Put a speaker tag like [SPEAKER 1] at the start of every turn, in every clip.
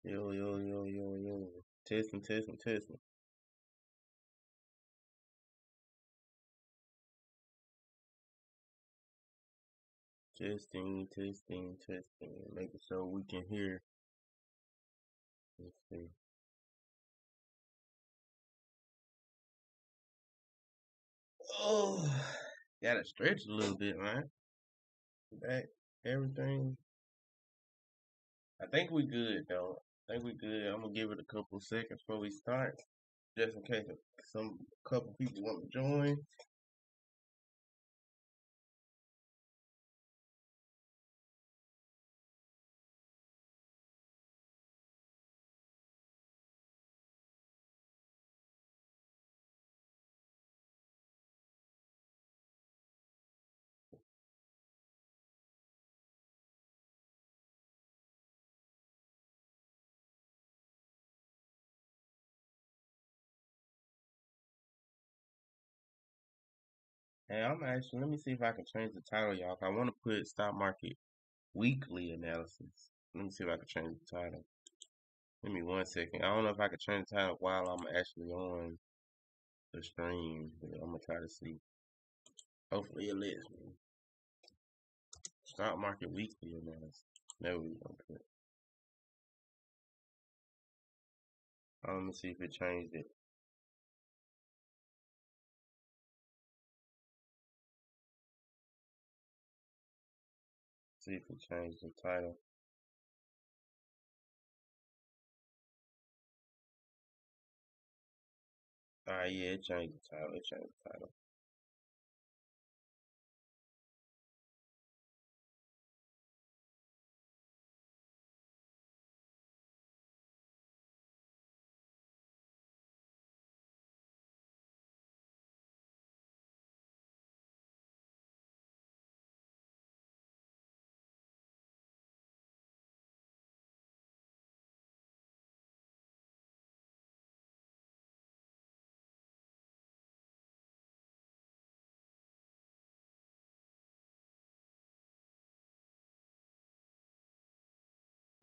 [SPEAKER 1] Yo, yo, yo, yo, yo. Testing, testing, testing. Testing, testing, testing. Making sure we can hear. Let's see. Oh, gotta stretch a little bit, man. Back, everything. I think we good, though. I think we good. I'm gonna give it a couple seconds before we start, just in case some couple people want to join. Hey, I'm actually, let me see if I can change the title, y'all. 'Cause I want to put stock market weekly analysis. Let me see if I can change the title. Give me 1 second. I don't know if I can change the title while I'm actually on the stream, but I'm gonna try to see. Hopefully it lets me. Stock market weekly analysis. There we go. Let me see if it changed it. See if it changed the title. Alright, yeah, it changed the title. It changed the title.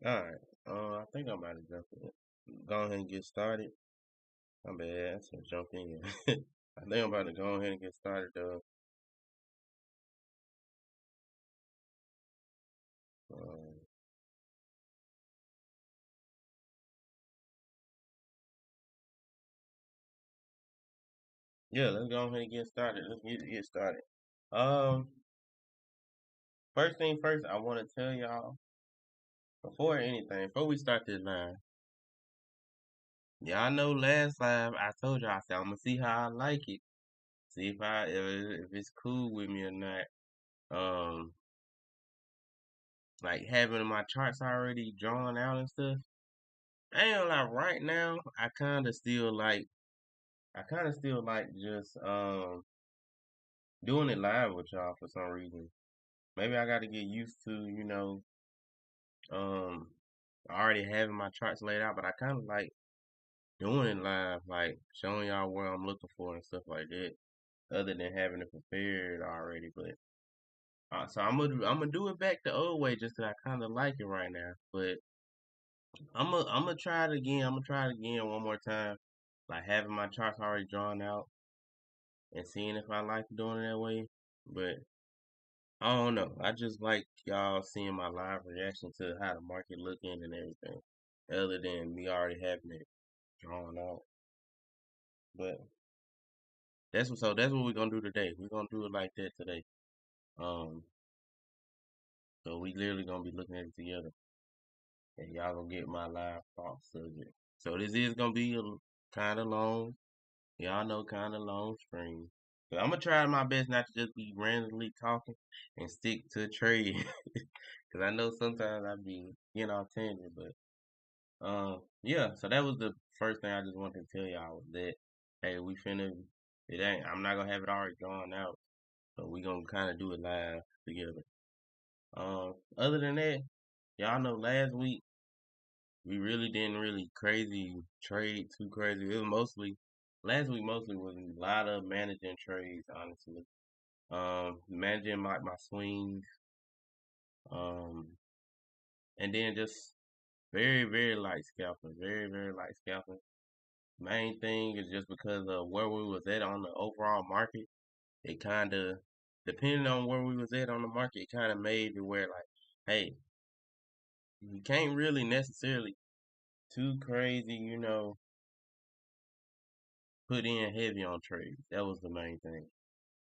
[SPEAKER 1] Alright. I think I'm about to jump in. Go ahead and get started. My bad. I said jump in. I think I'm about to go ahead and get started though. Um, yeah, let's go ahead and get started. Let's get started. Um, First thing first, I want to tell y'all before anything, before we start this line, y'all know last time I told y'all I said I'm gonna see how I like it, see if it's cool with me or not. Um, like having my charts already drawn out and stuff. I ain't gonna lie, right now I kind of still like just doing it live with y'all for some reason. Maybe I got to get used to um already having my charts laid out, but I kind of like doing it live, like showing y'all what I'm looking for and stuff like that, other than having it prepared already. But so I'm gonna do it back the old way, just 'cause I kind of like it right now. But I'm gonna try it again. I'm gonna try it again one more time, like having my charts already drawn out and seeing if I like doing it that way. But I don't know. I just like y'all seeing my live reaction to how the market looking and everything, other than me already having it drawn out. But that's what we're gonna do today. We're gonna do it like that today. Um, so we literally gonna be looking at it together, and y'all gonna get my live thoughts of it. So this is gonna be a kind of long, y'all know, kind of long stream. But I'm gonna try my best not to just be randomly talking and stick to trade, cause I know sometimes I be off tangent. But yeah. So that was the first thing I just wanted to tell y'all was that hey, we finna. It ain't. I'm not gonna have it already drawn out. So we gonna kind of do it live together. Other than that, y'all know last week we really didn't really crazy trade too crazy. It was mostly last week mostly was a lot of managing trades, honestly. Managing my swings, um, and then just very, very light scalping. Very, very light scalping. Main thing is just because of where we was at on the overall market. It kind of, depending on where we was at on the market, it kind of made it where like, hey, you can't really necessarily too crazy, put in heavy on trades. That was the main thing.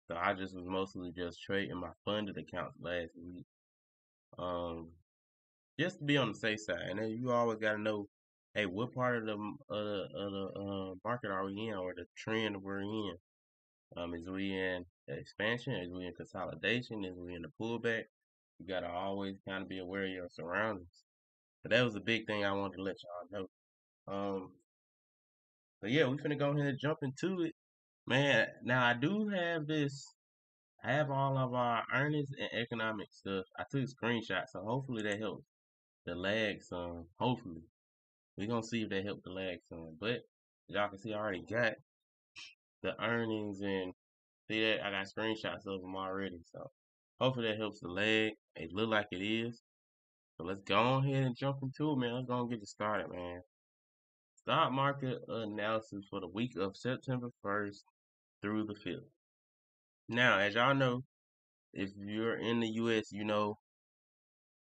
[SPEAKER 1] So I just was mostly just trading my funded accounts last week. Um, just to be on the safe side. And then you always got to know, hey, what part of the market are we in, or the trend we're in? Is we in expansion? Is we in consolidation? Is we in the pullback? You gotta always kind of be aware of your surroundings. But that was the big thing I wanted to let y'all know. But yeah, we finna go ahead and jump into it, man. Now I do have this. I have all of our earnings and economic stuff. I took screenshots, so hopefully that helps the lag some. Hopefully, we gonna see if that helped the lag some. But y'all can see, I already got the earnings, and see that I got screenshots of them already. So hopefully that helps the lag. It look like it is. So let's go ahead and jump into it, man. Let's go and get it started, man. Stock market analysis for the week of September 1st through the 5th. Now, as y'all know, if you're in the US, you know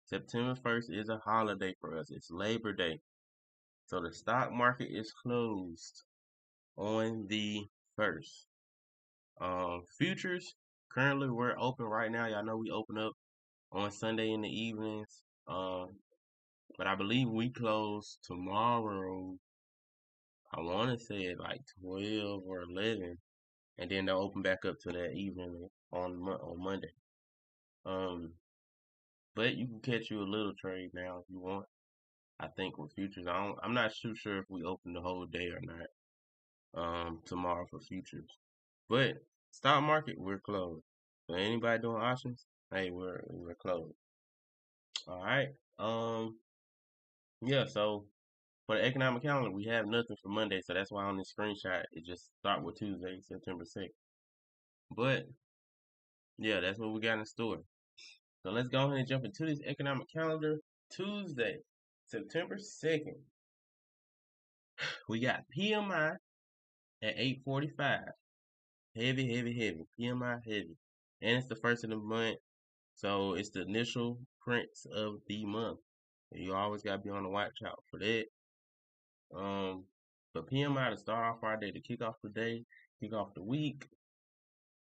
[SPEAKER 1] September 1st is a holiday for us. It's Labor Day. So the stock market is closed on the 1st. Futures, currently we're open right now. Y'all know we open up on Sunday in the evenings. But I believe we close tomorrow. I want to say at like 12 or 11, and then they'll open back up to that evening on Monday. Um, but you can catch you a little trade now if you want. I think with futures, I'm not too sure if we open the whole day or not. Tomorrow for futures, but stock market we're closed. So anybody doing options, hey, we're closed. All right. Yeah. So for the economic calendar, we have nothing for Monday, so that's why on this screenshot it just start with Tuesday, September 6th. But yeah, that's what we got in store. So let's go ahead and jump into this economic calendar. Tuesday, September 2nd, we got PMI at 845. Heavy, heavy, heavy. PMI heavy. And it's the first of the month, so it's the initial prints of the month. You always gotta be on the watch out for that. But PMI to start off our day, to kick off the day, kick off the week.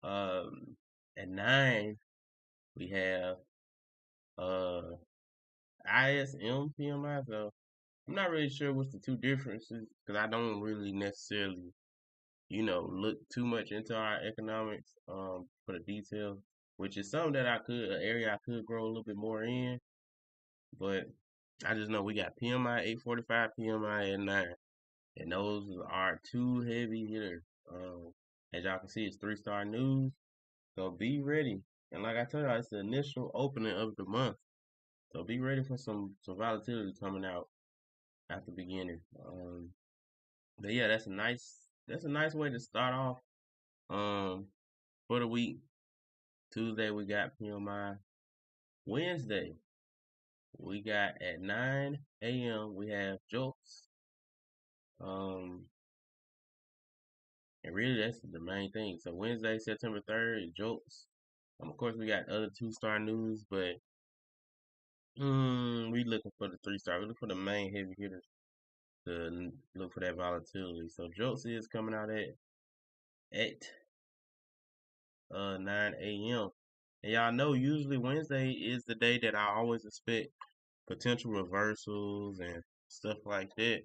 [SPEAKER 1] At 9, we have ISM PMI. So I'm not really sure what's the two differences because I don't really necessarily, look too much into our economics for the details, which is something that an area I could grow a little bit more in. But I just know we got PMI 845, PMI at 9, and those are two heavy hitters. As y'all can see, it's 3-star news, so be ready. And like I told you, it's the initial opening of the month. So be ready for some volatility coming out at the beginning. But yeah, that's a nice way to start off for the week. Tuesday we got PMI. Wednesday we got at 9 a.m. we have jokes. And really that's the main thing. So Wednesday, September 3rd, is jokes. Of course we got other 2-star news, but we looking for the 3-star. We looking for the main heavy hitters to look for that volatility. So jokes is coming out at 9 a.m. And y'all know usually Wednesday is the day that I always expect potential reversals and stuff like that.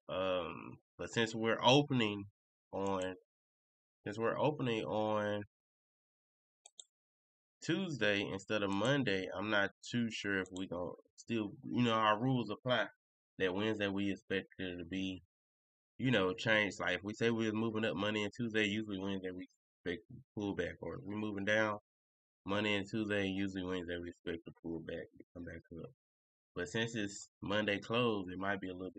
[SPEAKER 1] But on since we're opening on Tuesday instead of Monday, I'm not too sure if we gonna still, our rules apply. That Wednesday we expect it to be, changed. Like if we say we're moving up Monday and Tuesday, usually Wednesday we expect to pull back, or if we're moving down Monday and Tuesday, usually Wednesday we expect to pull back to come back up. But since it's Monday closed, it might be a little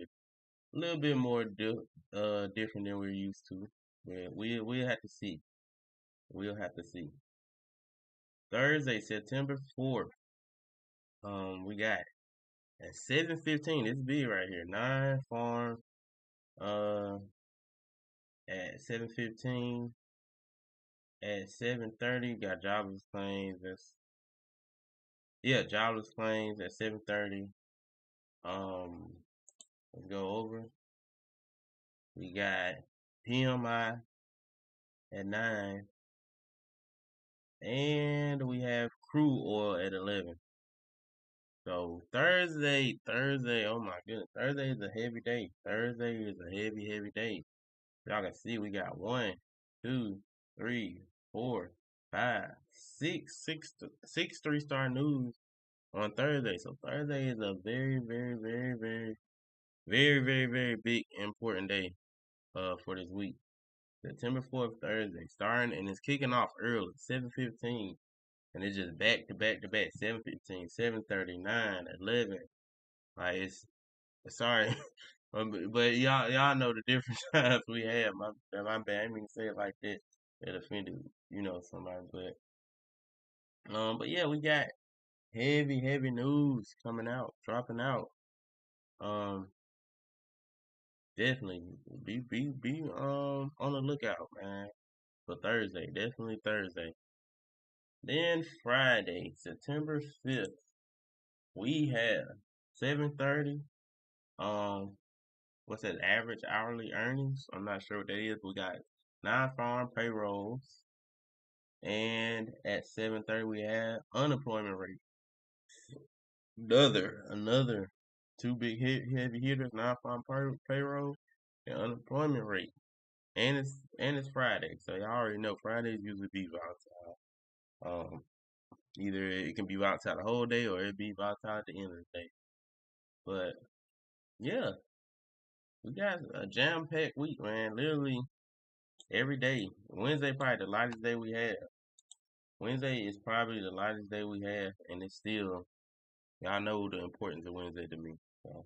[SPEAKER 1] bit more different than we're used to. But we'll have to see. We'll have to see. Thursday, September 4th, we got At 7:15, it's big right here. 9 farm. Uh, at 7:15. At 7:30, got jobless claims. Jobless claims at 7:30. Um, let's go over. We got PMI at 9, and we have crude oil at 11. So Thursday, oh my goodness, Thursday is a heavy day. Thursday is a heavy, heavy day. Y'all can see we got 1, 2, 3, 4, 5, 6 3-star news on Thursday. So Thursday is a very, very, very, very, very, very, very big important day for this week. September 4th, Thursday, starting and it's kicking off early, 7:15. And it's just back to back to back, 7:15, 7:39, 11. Like sorry. But y'all know the different times we have. My bad. I didn't mean to say it like that. It offended, somebody. But yeah, we got heavy, heavy news coming out, dropping out. Um, Definitely be on the lookout, man, for Thursday. Definitely Thursday. Then Friday, September 5th, we have 7:30. Um, what's that? Average hourly earnings. I'm not sure what that is. We got non-farm payrolls, and at 7:30 we have unemployment rate. Another two big heavy hitters: non-farm payroll and unemployment rate. And it's Friday, so y'all already know Fridays usually be volatile. Either it can be volatile the whole day or it be volatile at the end of the day. But yeah, we got a jam-packed week, man. Literally every day. Wednesday probably the lightest day we have. Wednesday is probably the lightest day we have, and it's still y'all know the importance of Wednesday to me. So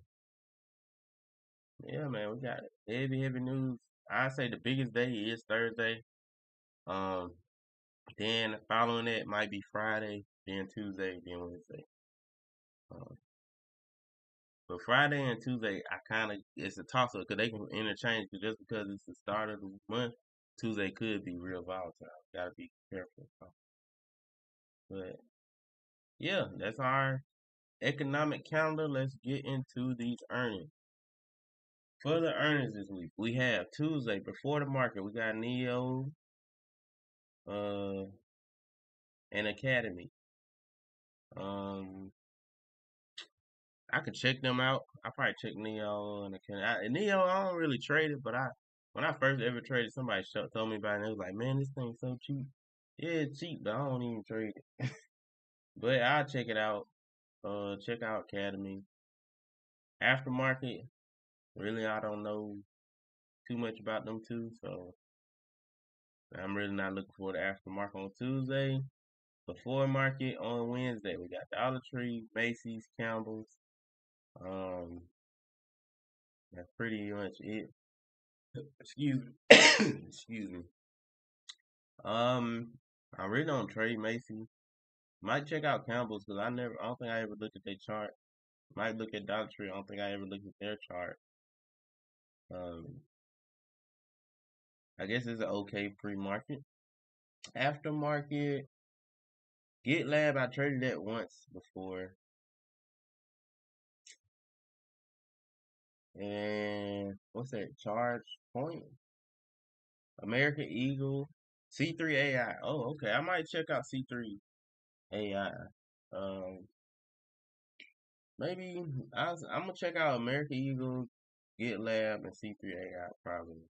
[SPEAKER 1] yeah, man, we got heavy, heavy news. I say the biggest day is Thursday. Um, then following that might be Friday, then Tuesday, then Wednesday. Um, but Friday and Tuesday, I kind of it's a toss up because they can interchange. Cause just because it's the start of the month, Tuesday could be real volatile. Gotta be careful. But yeah, that's our economic calendar. Let's get into these earnings. For the earnings this week, we have Tuesday before the market. We got Neo, uh, and Academy. Um, I could check them out. I probably check Neo and Neo, I don't really trade it, but when I first ever traded, somebody told me about it. And it was like, man, this thing's so cheap. Yeah, it's cheap, but I don't even trade it. But I'll check it out. Check out Academy. Aftermarket, really, I don't know too much about them too, so I'm really not looking for the aftermarket on Tuesday. Before market on Wednesday, we got Dollar Tree, Macy's, Campbell's. Um, that's pretty much it. Excuse me. Excuse me. I really don't trade Macy's. Might check out Campbell's because I don't think I ever looked at their chart. Might look at Dollar Tree. I don't think I ever looked at their chart. Um, I guess it's an okay pre-market. Aftermarket, GitLab, I traded that once before. And what's that? Charge Point? American Eagle, C3 AI. Oh, okay. I might check out C3 AI. Um, Maybe I'm gonna check out American Eagle, GitLab, and C3 AI probably.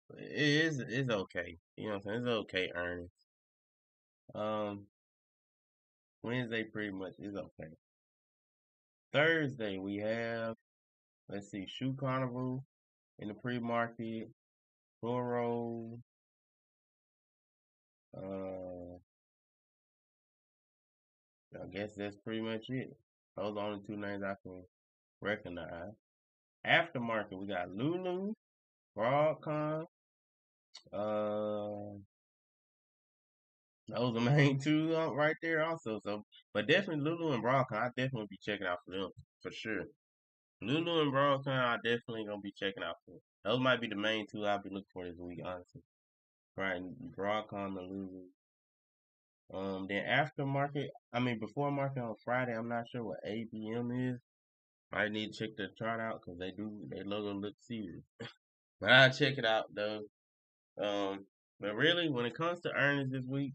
[SPEAKER 1] But it's okay. You know what I'm saying? It's okay earnings. Um, Wednesday pretty much is okay. Thursday we have let's see, Shoe Carnival in the pre-market, Toro, uh, I guess that's pretty much it. Those are the only two names I can recognize. Aftermarket, we got Lulu, Broadcom, uh, Those are main two right there also. So, but definitely Lulu and Broadcom, I definitely be checking out for them for sure. Lulu and Broadcom, I definitely gonna be checking out for. Those might be the main two I'll be looking for this week, honestly. Right, Broadcom and Lulu. Then after market, I mean before market on Friday, I'm not sure what ABM is. I need to check the chart out because they logo look serious. But I'll check it out though. But really, when it comes to earnings this week,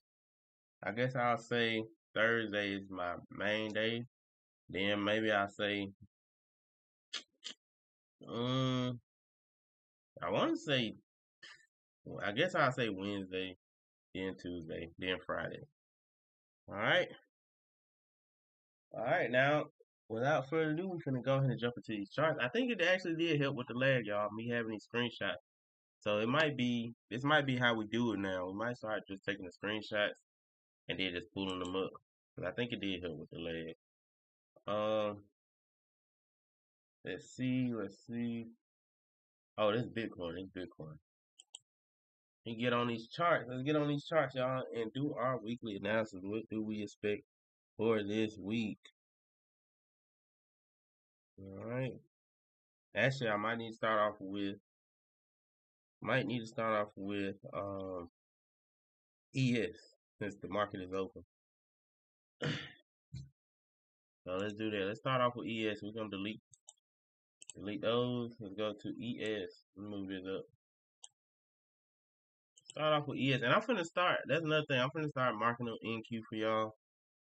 [SPEAKER 1] I guess I'll say Thursday is my main day. Then maybe I'll say, um, I want to say, I guess I'll say Wednesday, then Tuesday, then Friday. All right, all right. Now, without further ado, we're gonna go ahead and jump into these charts. I think it actually did help with the lag, y'all. Me having these screenshots. So this might be how we do it now. We might start just taking the screenshots and then just pulling them up. But I think it did help with the lag. Um, let's see. Oh, this Bitcoin, this Bitcoin. And get on these charts. Let's get on these charts, y'all, and do our weekly analysis. What do we expect for this week? All right. Actually, I might need to start off with ES since the market is open. So let's do that. Let's start off with ES. We're gonna delete those. Let's go to ES. Let's move this up. Start off with ES, and I'm finna start. That's another thing. I'm finna start marking up NQ for y'all.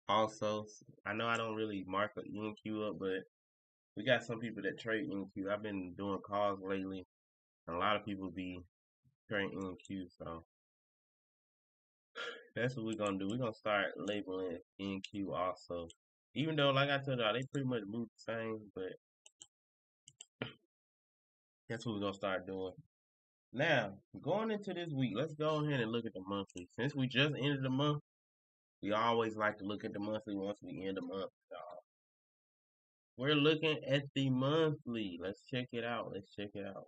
[SPEAKER 1] Also, I know I don't really mark the NQ up, but we got some people that trade NQ. I've been doing calls lately, and a lot of people be trading NQ. So that's what we're gonna do. We're gonna start labeling NQ also. Even though, like I told y'all, they pretty much move the same, but that's what we're gonna start doing. Now, going into this week, let's go ahead and look at the monthly. Since we just ended the month, we always like to look at the monthly once we end the month. We're looking at the monthly. Let's check it out. Let's check it out.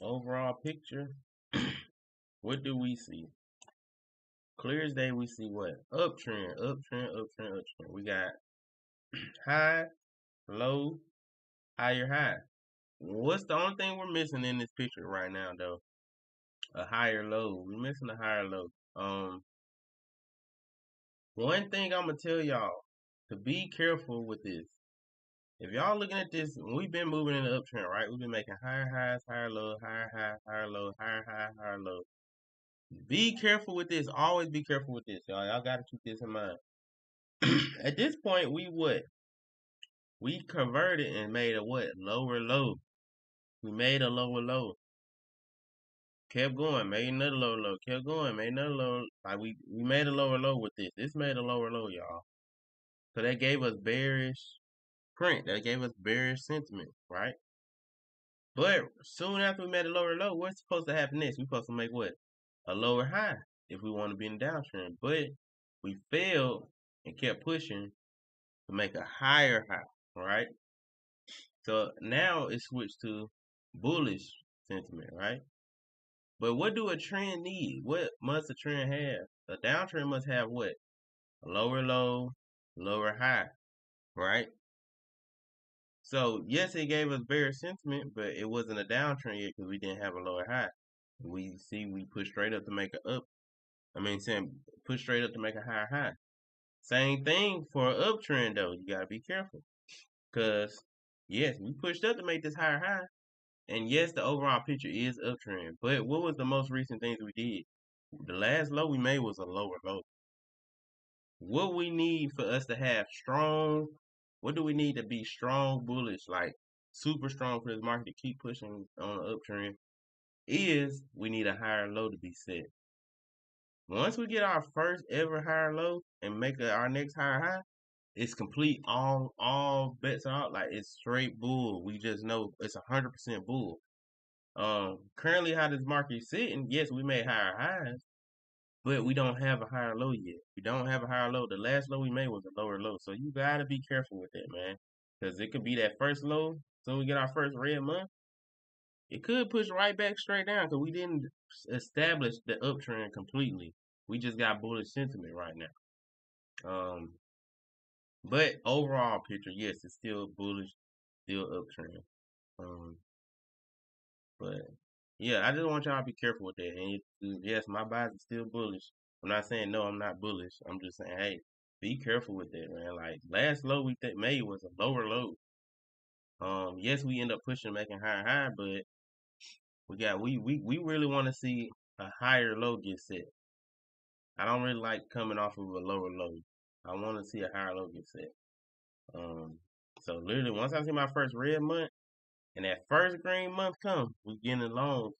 [SPEAKER 1] Overall picture. What do we see? Clear as day, we see what? Uptrend, uptrend, uptrend, uptrend. We got high, low, higher, high. What's the only thing we're missing in this picture right now, though? A higher low. We're missing a higher low. One thing I'm gonna tell y'all to be careful with this. If y'all looking at this, we've been moving in the uptrend, right? We've been making higher highs, higher low, higher high, higher low, higher high, higher low. Be careful with this. Always be careful with this, y'all. Y'all gotta keep this in mind. At this point, we converted and made a what? Lower low. We made a lower low. Kept going, made another lower low. Kept going, made another lower. Like we made a lower low with this. This made a lower low, y'all. So that gave us bearish print. That gave us bearish sentiment, right? But soon after we made a lower low, what's supposed to happen next? We're supposed to make what? A lower high if we want to be in the downtrend. But we failed and kept pushing to make a higher high, right? So now it switched to bullish sentiment, right? But what do a trend need? What must a trend have? A downtrend must have what? A lower low, lower high, right? So yes, it gave us bearish sentiment, but it wasn't a downtrend yet because we didn't have a lower high. We pushed straight up to make a up. I mean, saying push straight up to make a higher high. Same thing for an uptrend though. You gotta be careful because yes, we pushed up to make this higher high, and yes, the overall picture is uptrend. But what was the most recent things we did? The last low we made was a lower low. What we need for us to have strong, what do we need to be strong bullish, like super strong for this market to keep pushing on the uptrend, is we need a higher low to be set. Once we get our first ever higher low and make our next higher high, it's complete. All bets are out. Like it's straight bull. We just know it's 100% bull. Currently how this market is sitting, yes, we made higher highs, but we don't have a higher low yet. We don't have a higher low. The last low we made was a lower low. So you gotta be careful with that, man. Because it could be that first low. So we get our first red month. It could push right back straight down because we didn't establish the uptrend completely. We just got bullish sentiment right now. But overall picture, yes, it's still bullish, still uptrend. Um, but yeah, I just want y'all to be careful with that. And yes, my bias is still bullish. I'm not saying no, I'm not bullish. I'm just saying, hey, be careful with that, man. Like last low we made was a lower low. Yes, we end up pushing, making higher high, but we really want to see a higher low get set. I don't really like coming off of a lower low. I want to see a higher low get set. So literally, once I see my first red month and that first green month come, we getting along.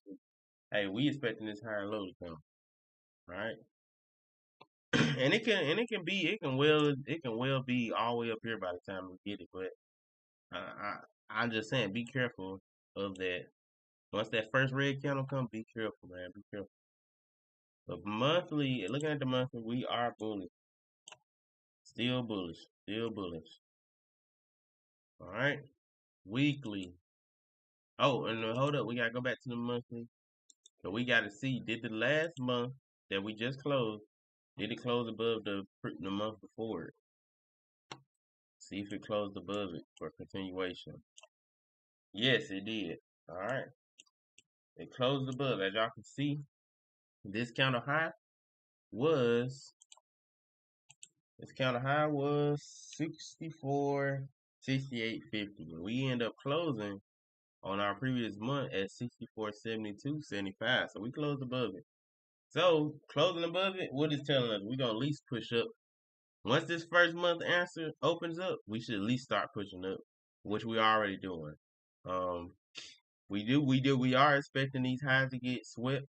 [SPEAKER 1] Hey, we expecting this higher low to come, right? And it can well be all the way up here by the time we get it. But I'm just saying, be careful of that. Once that first red candle come, be careful, man. Be careful. But monthly, looking at the monthly, we are bullish. Still bullish. Still bullish. All right. Weekly. Oh, and hold up, we gotta go back to the monthly. So we gotta see, did the last month that we just closed, did it close above the month before it? See if it closed above it for continuation. Yes, it did. All right. It closed above. As y'all can see, this counter high was this counter high was 64, 68.50. And we end up closing on our previous month at 64.72, 75. So we closed above it. So closing above it, what is telling us? We're gonna at least push up. Once this first month answer opens up, we should at least start pushing up, which we are already doing. Um, we are expecting these highs to get swept.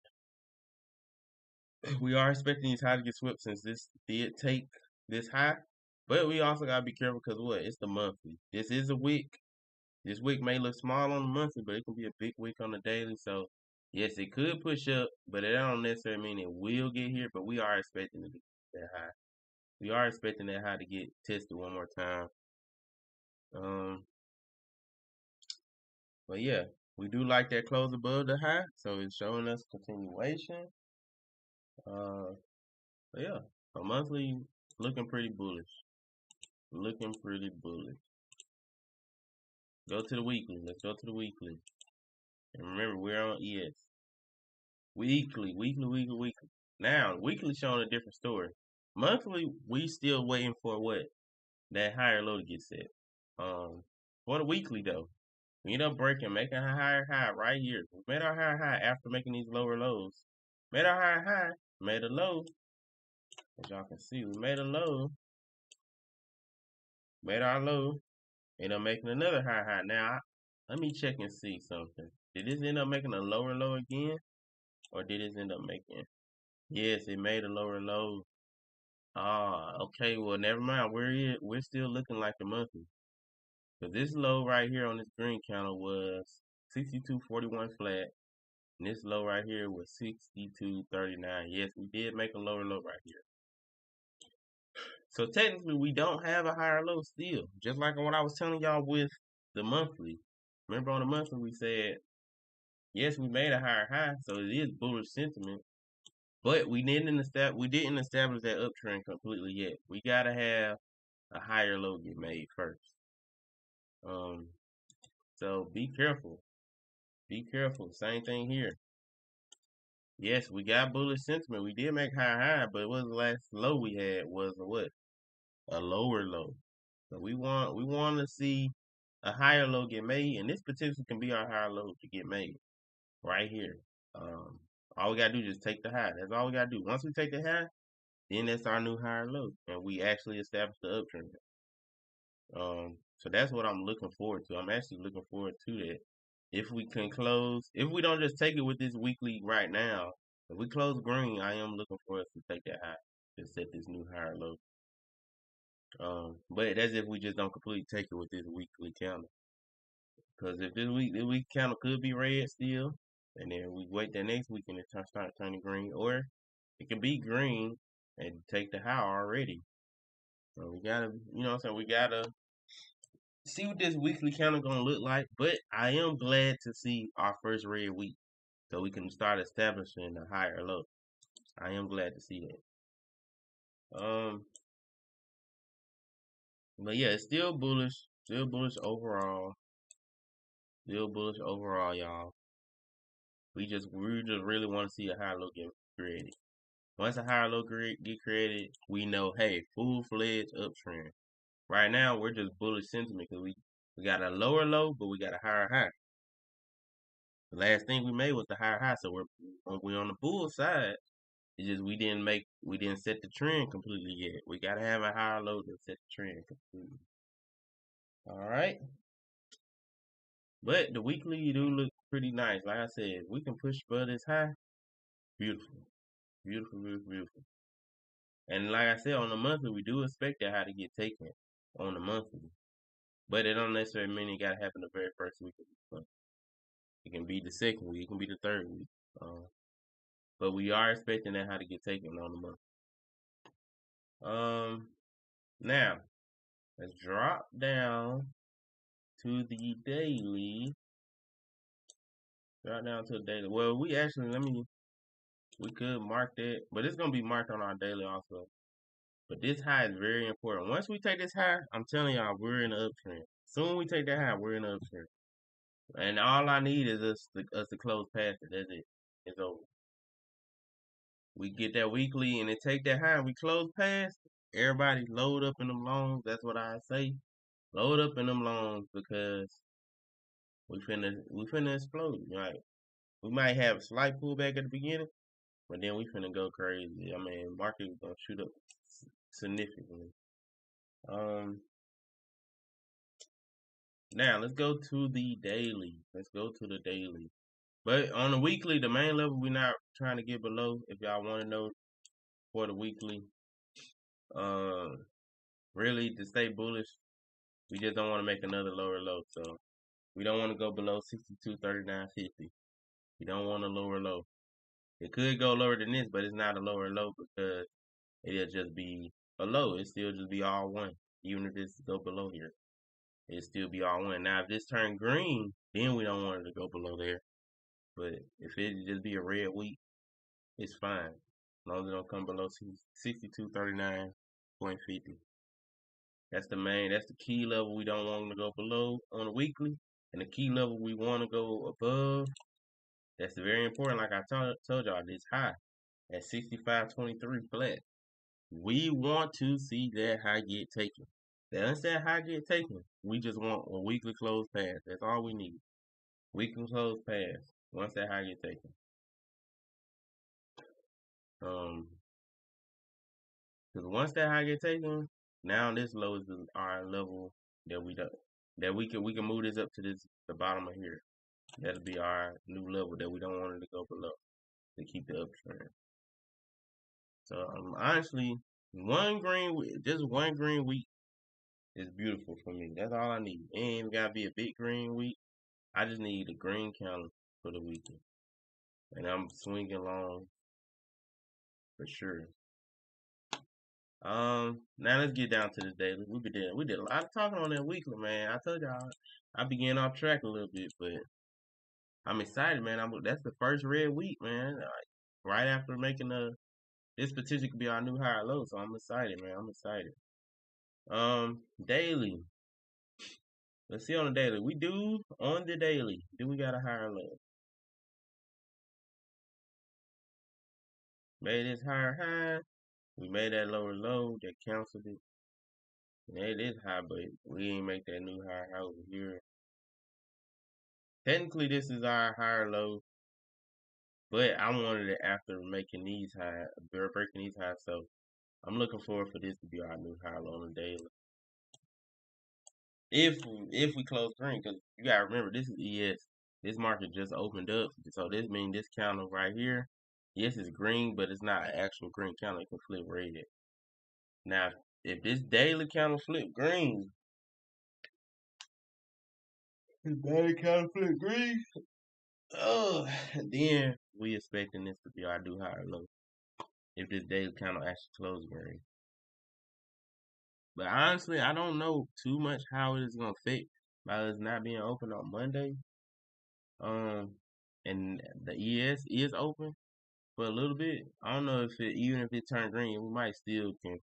[SPEAKER 1] We are expecting these highs to get swept since this did take this high. But we also gotta be careful because what? It's the monthly. This is a wick. This wick may look small on the monthly, but it can be a big wick on the daily. So yes, it could push up, but it don't necessarily mean it will get here. But we are expecting it to get that high. We are expecting that high to get tested one more time. Um, but yeah, we do like that close above the high, so it's showing us continuation. Uh, but yeah, a monthly looking pretty bullish. Looking pretty bullish. Go to the weekly. Let's go to the weekly. And remember, we're on ES. Weekly. Now, weekly showing a different story. Monthly, we still waiting for what? That higher low to get set. For the weekly though, we end up breaking, making a higher high right here. We made our higher high after making these lower lows. Made our higher high, made a low. As y'all can see, we made a low, made our low, end up making another higher high. Now, let me check and see something. Did this end up making a lower low again? Or did this end up making? Yes, it made a lower low. Ah, okay. Well, never mind. We're still looking like the monthly. Cause this low right here on this green counter was 62.41 flat, and this low right here was 62.39. Yes, we did make a lower low right here. So technically, we don't have a higher low still. Just like what I was telling y'all with the monthly. Remember on the monthly we said, yes, we made a higher high, so it is bullish sentiment. But we didn't establish that uptrend completely yet. We gotta have a higher low get made first. Um, so be careful. Be careful. Same thing here. Yes, we got bullish sentiment. We did make high, but it was the last low we had was a what? A lower low. So we want to see a higher low get made, and this potentially can be our higher low to get made right here. Um, all we gotta do is just take the high. That's all we gotta do. Once we take the high, then that's our new higher low, and we actually establish the uptrend. So that's what I'm looking forward to. I'm actually looking forward to that. If we can close, if we don't just take it with this weekly right now, if we close green, I am looking for us to take that high to set this new higher low. But that's if we just don't completely take it with this weekly counter. Because if this week counter could be red still, and then we wait the next week and it start turning green, or it can be green and take the high already. So we gotta, you know what I'm saying? We gotta see what this weekly candle gonna look like. But I am glad to see our first red week, so we can start establishing a higher low. I am glad to see that. But yeah, it's still bullish. Still bullish overall. Still bullish overall, y'all. We just really want to see a higher low get created. Once a higher low get created, we know, hey, full-fledged uptrend. Right now, we're just bullish sentiment because we got a lower low, but we got a higher high. The last thing we made was the higher high, so we're on the bull side. It's just we didn't set the trend completely yet. We gotta have a higher low to set the trend completely. All right, but the weekly do look pretty nice. Like I said, we can push above this high. Beautiful, beautiful, beautiful, beautiful. And like I said, on the monthly, we do expect that high to get taken on the monthly, but it don't necessarily mean it gotta happen the very first week of the month. It can be the second week, it can be the third week. But we are expecting that high to get taken on the month. Now let's drop down to the daily. Drop down to the daily. Well, we could mark that, but it's gonna be marked on our daily also. But this high is very important. Once we take this high, I'm telling y'all, we're in the uptrend. Soon we take that high, we're in the uptrend. And all I need is us to close past it. That's it. It's over. We get that weekly and it take that high and we close past. Everybody load up in them longs. That's what I say. Load up in them longs because we finna explode. Right? We might have a slight pullback at the beginning, but then we finna go crazy. I mean, market is gonna shoot up significantly. Um, Now let's go to the daily. Let's go to the daily. But on the weekly, the main level we're not trying to get below. If y'all want to know for the weekly, uh, really to stay bullish, we just don't want to make another lower low. So we don't want to go below 62.39.50. We don't want a lower low. It could go lower than this, but it's not a lower low because it'll just be a low. It still just be all one. Even if this go below here, it'll still be all one. Now if this turn green, then we don't want it to go below there. But if it just be a red week, it's fine. As long as it don't come below 62.39.50. That's the key level we don't want to go below on a weekly. And the key level we want to go above, that's very important. Like I told y'all, this high at 65.23 flat. We want to see that high get taken. Once that high get taken, we just want a weekly close pass. That's all we need. Weekly close pass. Once that high get taken. Because once that high get taken, now this low is our level that we can move this up to the bottom of here. That'll be our new level that we don't want it to go below to keep the uptrend. So honestly, just one green week is beautiful for me. That's all I need. It ain't gotta be a big green week. I just need a green candle for the weekend, and I'm swinging long for sure. Now let's get down to the daily. We did a lot of talking on that weekly, man. I told y'all I began off track a little bit, but I'm excited, man. That's the first red week, man. Like, right after making this potentially could be our new higher low, so I'm excited, man. I'm excited. Daily. Let's see on the daily. We do on the daily. Do we got a higher low? Made this higher high. We made that lower low. That canceled it. Yeah, it is high, but we ain't make that new higher high over here. Technically, this is our higher low, but I wanted it after making these high, breaking these highs. So I'm looking forward for this to be our new higher low on the daily. If we close green, because you gotta remember this is ES. This market just opened up, so this means this candle right here. Yes, it's green, but it's not an actual green candle. It can flip red. Now, if this daily candle flip green, this daily candle flip green, oh, then we expecting this to be our new higher low. If this daily candle actually close green. But honestly, I don't know too much how it is gonna affect by us not being open on Monday. Um, and the ES is open for a little bit. I don't know if it even if it turned green, we might still can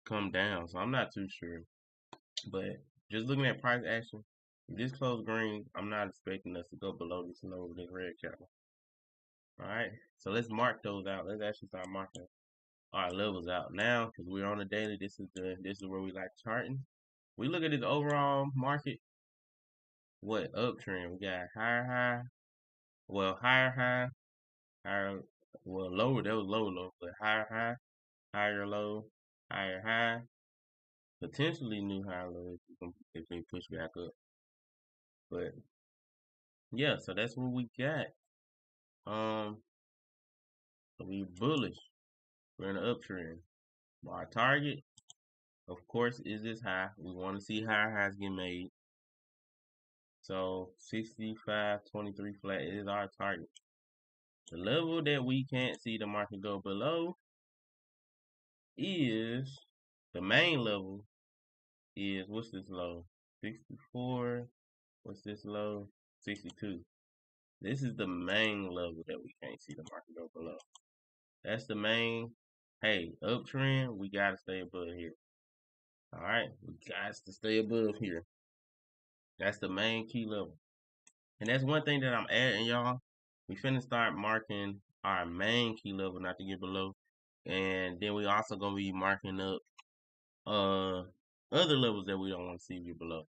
[SPEAKER 1] come down. So I'm not too sure. But just looking at price action, if this close green, I'm not expecting us to go below this red candle. All right. So let's mark those out. Let's actually start marking our levels out now because we're on the daily. This is where we like charting. We look at this overall market. What uptrend? We got higher high. Well, higher high, higher. Well, lower. That was low, but higher high, higher low, higher high. Potentially new higher low if we push back up. But yeah, so that's what we got. Um, so we bullish. We're in an uptrend. Our target, of course, is this high. We want to see higher highs get made. So 65.23 flat is our target. The level that we can't see the market go below is the main level is what's this low? 64. What's this low? 62. This is the main level that we can't see the market go below. That's the main. Hey, uptrend, we gotta stay above here. All right, we got to stay above here. That's the main key level, and that's one thing that I'm adding, y'all. We finna start marking our main key level, not to get below, and then we also gonna be marking up uh other levels that we don't want to see get below.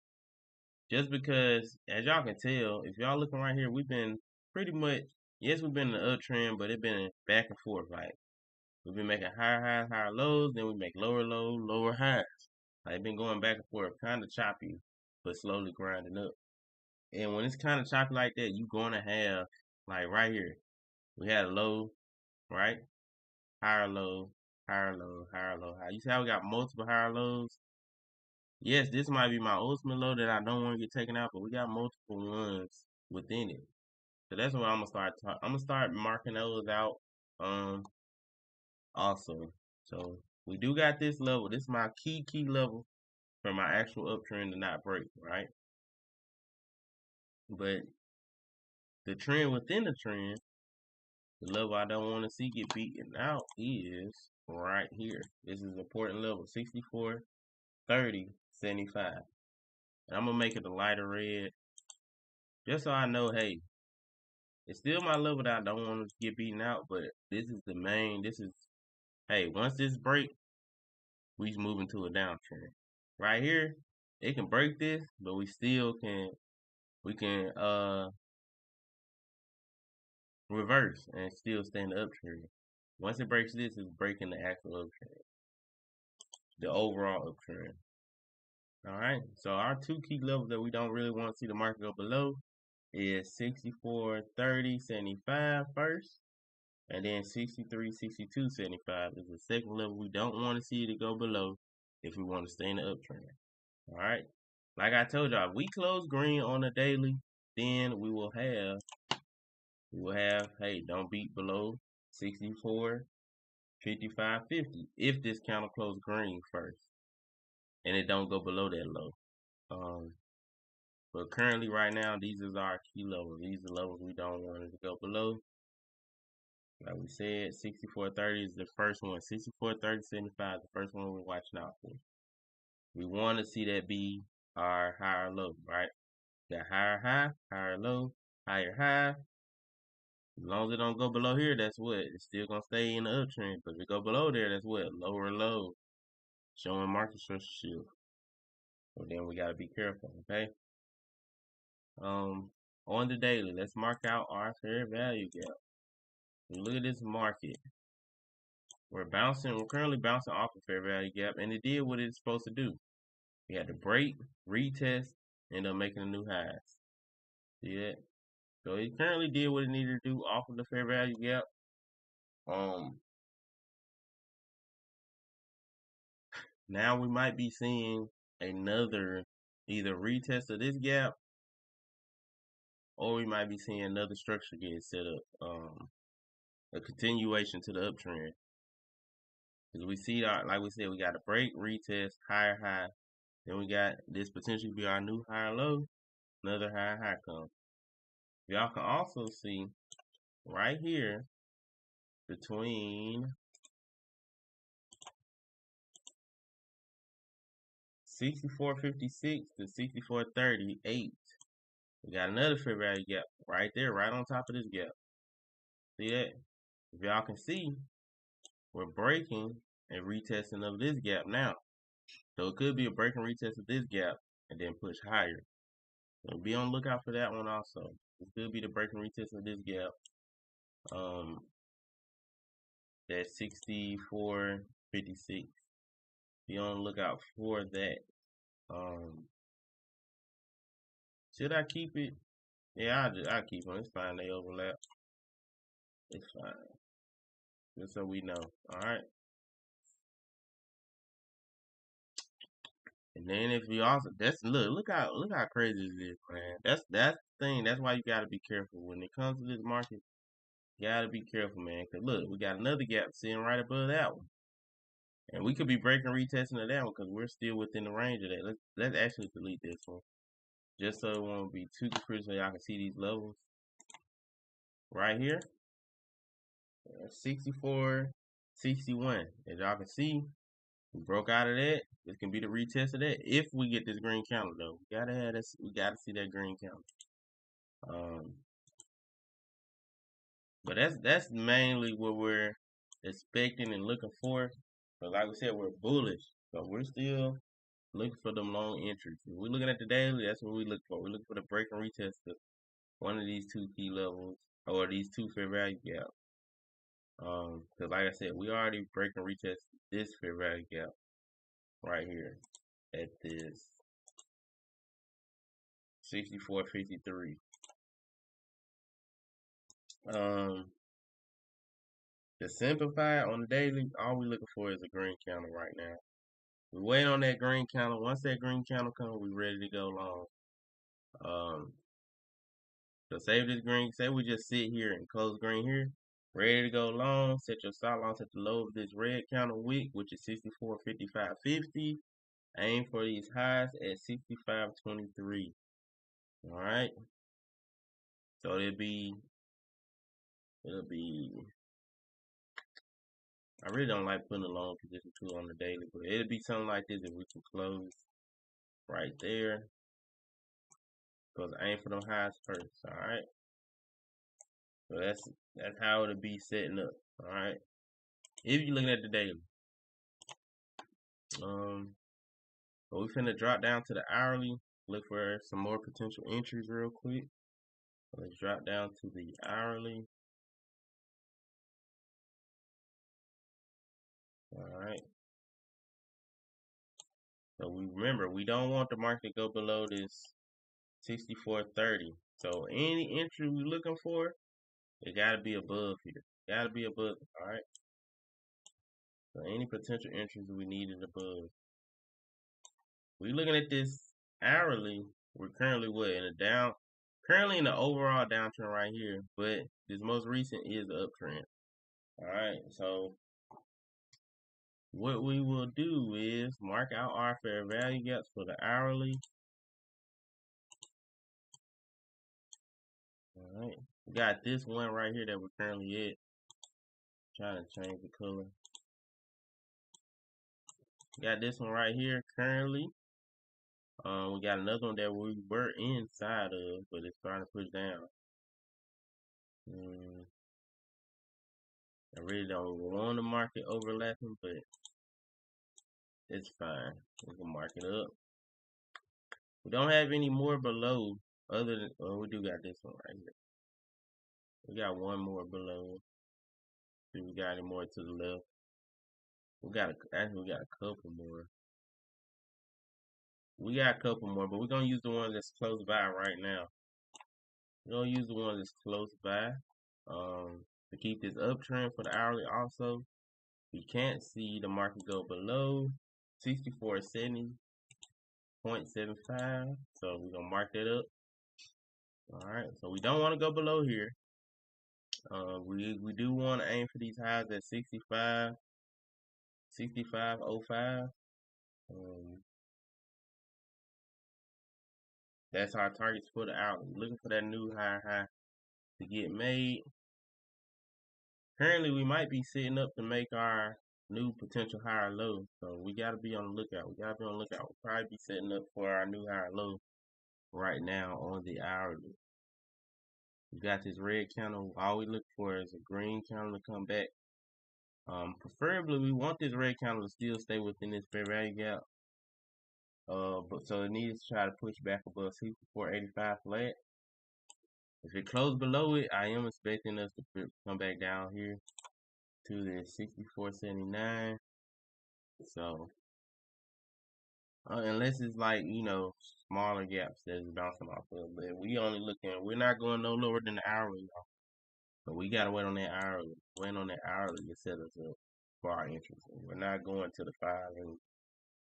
[SPEAKER 1] Just because, as y'all can tell, if y'all looking right here, we've been pretty much yes, we've been in the uptrend, but it's been back and forth. Like we've been making higher highs, higher lows, then we make lower lows, lower highs. Like been going back and forth, kind of choppy, but slowly grinding up. And when it's kind of choppy like that, you gonna have like right here, we had a low, right? Higher low, higher low, higher low, high. You see how we got multiple higher lows? Yes, this might be my ultimate low that I don't want to get taken out, but we got multiple ones within it. So that's where I'm gonna start. I'm gonna start marking those out. Um, also, so we do got this level. This is my key level for my actual uptrend to not break, right? But the trend within the trend, the level I don't want to see get beaten out is right here. This is important level 64, 30, 75. And I'm gonna make it a lighter red just so I know, hey, it's still my level that I don't want to get beaten out, but this is the main. This is hey, once this break, we moving to a downtrend. Right here, it can break this, but we can reverse and still stay in the uptrend. Once it breaks this, it's breaking the actual uptrend, the overall uptrend. All right. So our two key levels that we don't really want to see the market go below is 64, 30, 75 first, and then 63, 62, 75 is the second level we don't want to see it go below if we want to stay in the uptrend. All right. Like I told y'all, if we close green on the daily, then we will have, hey, don't beat below 64, 55, 50 if this candle close green first and it don't go below that low. Um, but currently right now, these is our key levels. These are levels we don't want it to go below. Like we said, 64.30 is the first one. 64.30, 75 is the first one we're watching out for. We want to see that be our higher low, right? Got higher high, higher low, higher high. As long as it don't go below here, that's what. It's still gonna stay in the uptrend. But if it go below there, that's what? Lower low. Showing market structure shift. So then we gotta be careful, okay? Um on the daily, let's mark out our fair value gap. Look at this market. We're currently bouncing off the fair value gap, and it did what it's supposed to do. We had to break, retest, end up making a new highs. See that? So it currently did what it needed to do off of the fair value gap. Um Now we might be seeing another either retest of this gap or we might be seeing another structure get set up. A continuation to the uptrend. Because we see, like we said, we got a break, retest, higher high. Then we got this potentially be our new higher low, another higher high come. Y'all can also see right here between 64.56 to 64.38. We got another fair value gap right there, right on top of this gap. See that? If y'all can see, we're breaking and retesting of this gap now. So it could be a break and retest of this gap and then push higher. So be on the lookout for that one also. It could be the break and retest of this gap. That's 64.56. Be on the lookout for that. Should I keep it? Yeah, I'll keep them. It's fine. They overlap. It's fine. Just so we know. All right. And then if you also look how crazy this is, man. That's the thing. That's why you gotta be careful when it comes to this market. You gotta be careful, man. Cause look, we got another gap sitting right above that one, and we could be breaking retesting of that one because we're still within the range of that. Let's actually delete this one just so it won't be too confusing. So y'all can see these levels right here. 64, 61. As y'all can see, we broke out of that. This can be the retest of that if we get this green candle though. We gotta have this. We gotta see that green candle. But that's mainly what we're expecting and looking for. But like we said, we're bullish, so we're still looking for them long entries. If we're looking at the daily, that's what we look for. We're looking for the break and retest of one of these two key levels or these two fair value gaps. Because like I said, we already break and retest this fair value gap right here at this 64.53. To simplify on the daily, all we're looking for is a green candle right now. We wait on that green candle. Once that green candle comes, we ready to go long. So save this green. Say we just sit here and close green here. Ready to go long. Set your stop loss at the low of this red candle wick, which is 64.55.50. Aim for these highs at 65.23. All right. So it'll be. I really don't like putting a long position too on the daily, but it'll be something like this if we can close right there. Because aim for them highs first. All right. So that's how it'll be setting up. All right. If you're looking at the daily. But we finna drop down to the hourly. Look for some more potential entries real quick. Let's drop down to the hourly. All right. So we remember we don't want the market to go below this 64.30. So any entry we looking for, it gotta be above here. Gotta be above. All right. So any potential entries we need is above. We looking at this hourly. We're currently what in a down. Currently in the overall downtrend right here, but this most recent is the uptrend. All right. So what we will do is mark out our fair value gaps for the hourly. All right. We got this one right here that we're currently at. Trying to change the color. Got this one right here currently. We got another one that we were inside of, but it's starting to push down. I really don't want to mark it overlapping, but it's fine. We can mark it up. We don't have any more below other than, we do got this one right here. We got one more below. See, we got any more to the left. Actually, we got a couple more. We got a couple more, but we're gonna use the one that's close by right now. We're gonna use the one that's close by. To keep this uptrend for the hourly also. We can't see the market go below 64.70.75. So we're gonna mark that up. Alright, so we don't want to go below here. We do want to aim for these highs at 65. 65.05. That's our targets for the hour. Looking for that new high to get made. Currently, we might be setting up to make our new potential higher low. So we got to be on the lookout. We got to be on the lookout. We'll probably be setting up for our new higher low right now on the hourly. We got this red candle. All we look for is a green candle to come back. Preferably, we want this red candle to still stay within this fair value gap. But so it needs to try to push back above 64.85 flat. If it closes below it, I am expecting us to come back down here to the 64.79. So unless it's like, smaller gaps that is bouncing off of, but we're not going no lower than the hourly. So we gotta wait on that hourly. Wait on that hourly to set us up for our interest. We're not going to the 5 and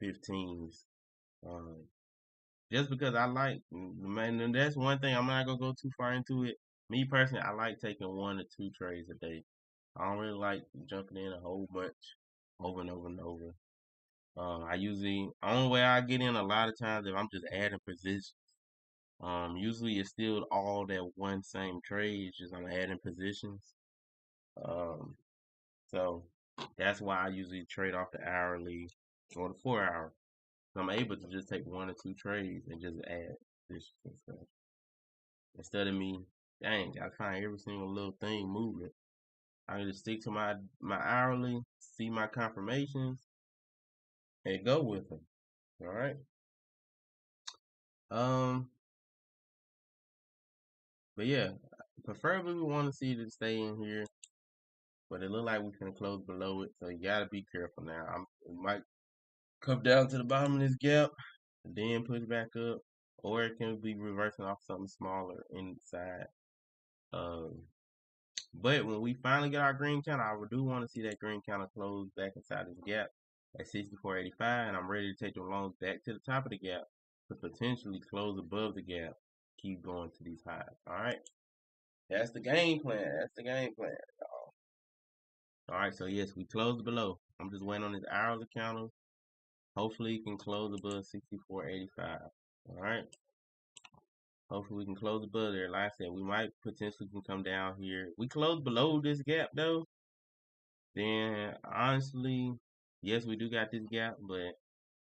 [SPEAKER 1] 15s. Just because I like, man, and that's one thing. I'm not gonna go too far into it. Me personally, I like taking 1 to 2 trades a day. I don't really like jumping in a whole bunch over and over and over. Only way I get in a lot of times if I'm just adding positions. Usually it's still all that one same trade. It's just I'm adding positions. Um, so that's why I usually trade off the hourly or the 4 hour. So I'm able to just take 1 or 2 trades and just add positions and stuff. Instead of me, dang, I find every single little thing moving. I can just stick to my hourly, see my confirmations, and go with them. All right. Um, but yeah, preferably we want to see it stay in here, but it look like we can close below it, so you gotta be careful now. It might come down to the bottom of this gap, and then push back up, or it can be reversing off something smaller inside. Um, but when we finally get our green candle, I do want to see that green candle close back inside this gap at 64.85, and I'm ready to take the longs back to the top of the gap to potentially close above the gap. Keep going to these highs. All right. That's the game plan. That's the game plan. All right, so yes, we closed below. I'm just waiting on this hourly candle. Hopefully, it can close above 64.85. All right. Hopefully, we can close above there. Like I said, we might potentially can come down here. We close below this gap though. Then honestly, yes, we do got this gap, but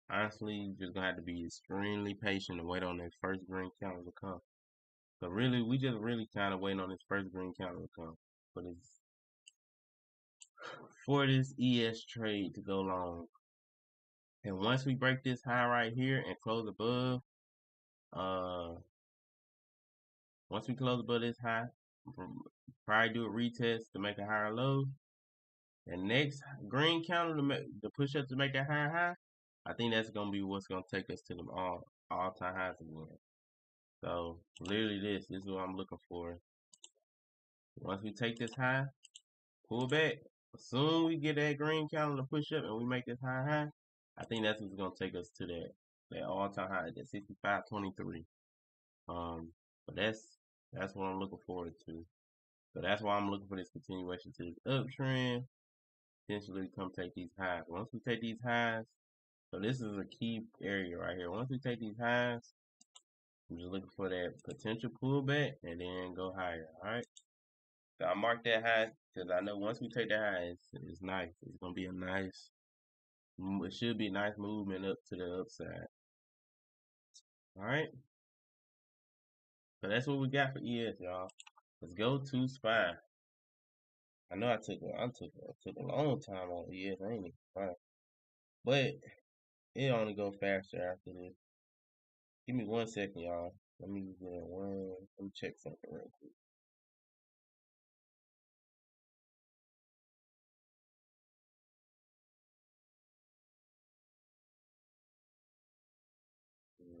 [SPEAKER 1] honestly, you're just gonna have to be extremely patient and wait on that first green candle to come. So really, we just really kind of waiting on this first green candle to come for this ES trade to go long. And once we break this high right here and close above, uh, once we close above this high, probably do a retest to make a higher low. And next green candle to push up to make that higher high, I think that's gonna be what's gonna take us to the all time highs again. So literally this is what I'm looking for. Once we take this high, pull back. Soon we get that green candle to push up and we make this high. I think that's what's gonna take us to that all time high, that 65.23. But that's what I'm looking forward to. So that's why I'm looking for this continuation to this uptrend. Potentially come take these highs. Once we take these highs, so this is a key area right here. Once we take these highs, I'm just looking for that potential pullback and then go higher. All right. So I mark that high because I know once we take that high, it's nice. It's gonna be a nice. It should be a nice movement up to the upside. All right. So that's what we got for ES, y'all. Let's go to SPY. I know I took a long time on ES. I ain't even fine. But it only go faster after this. Give me 1 second, y'all. Let me check something real quick.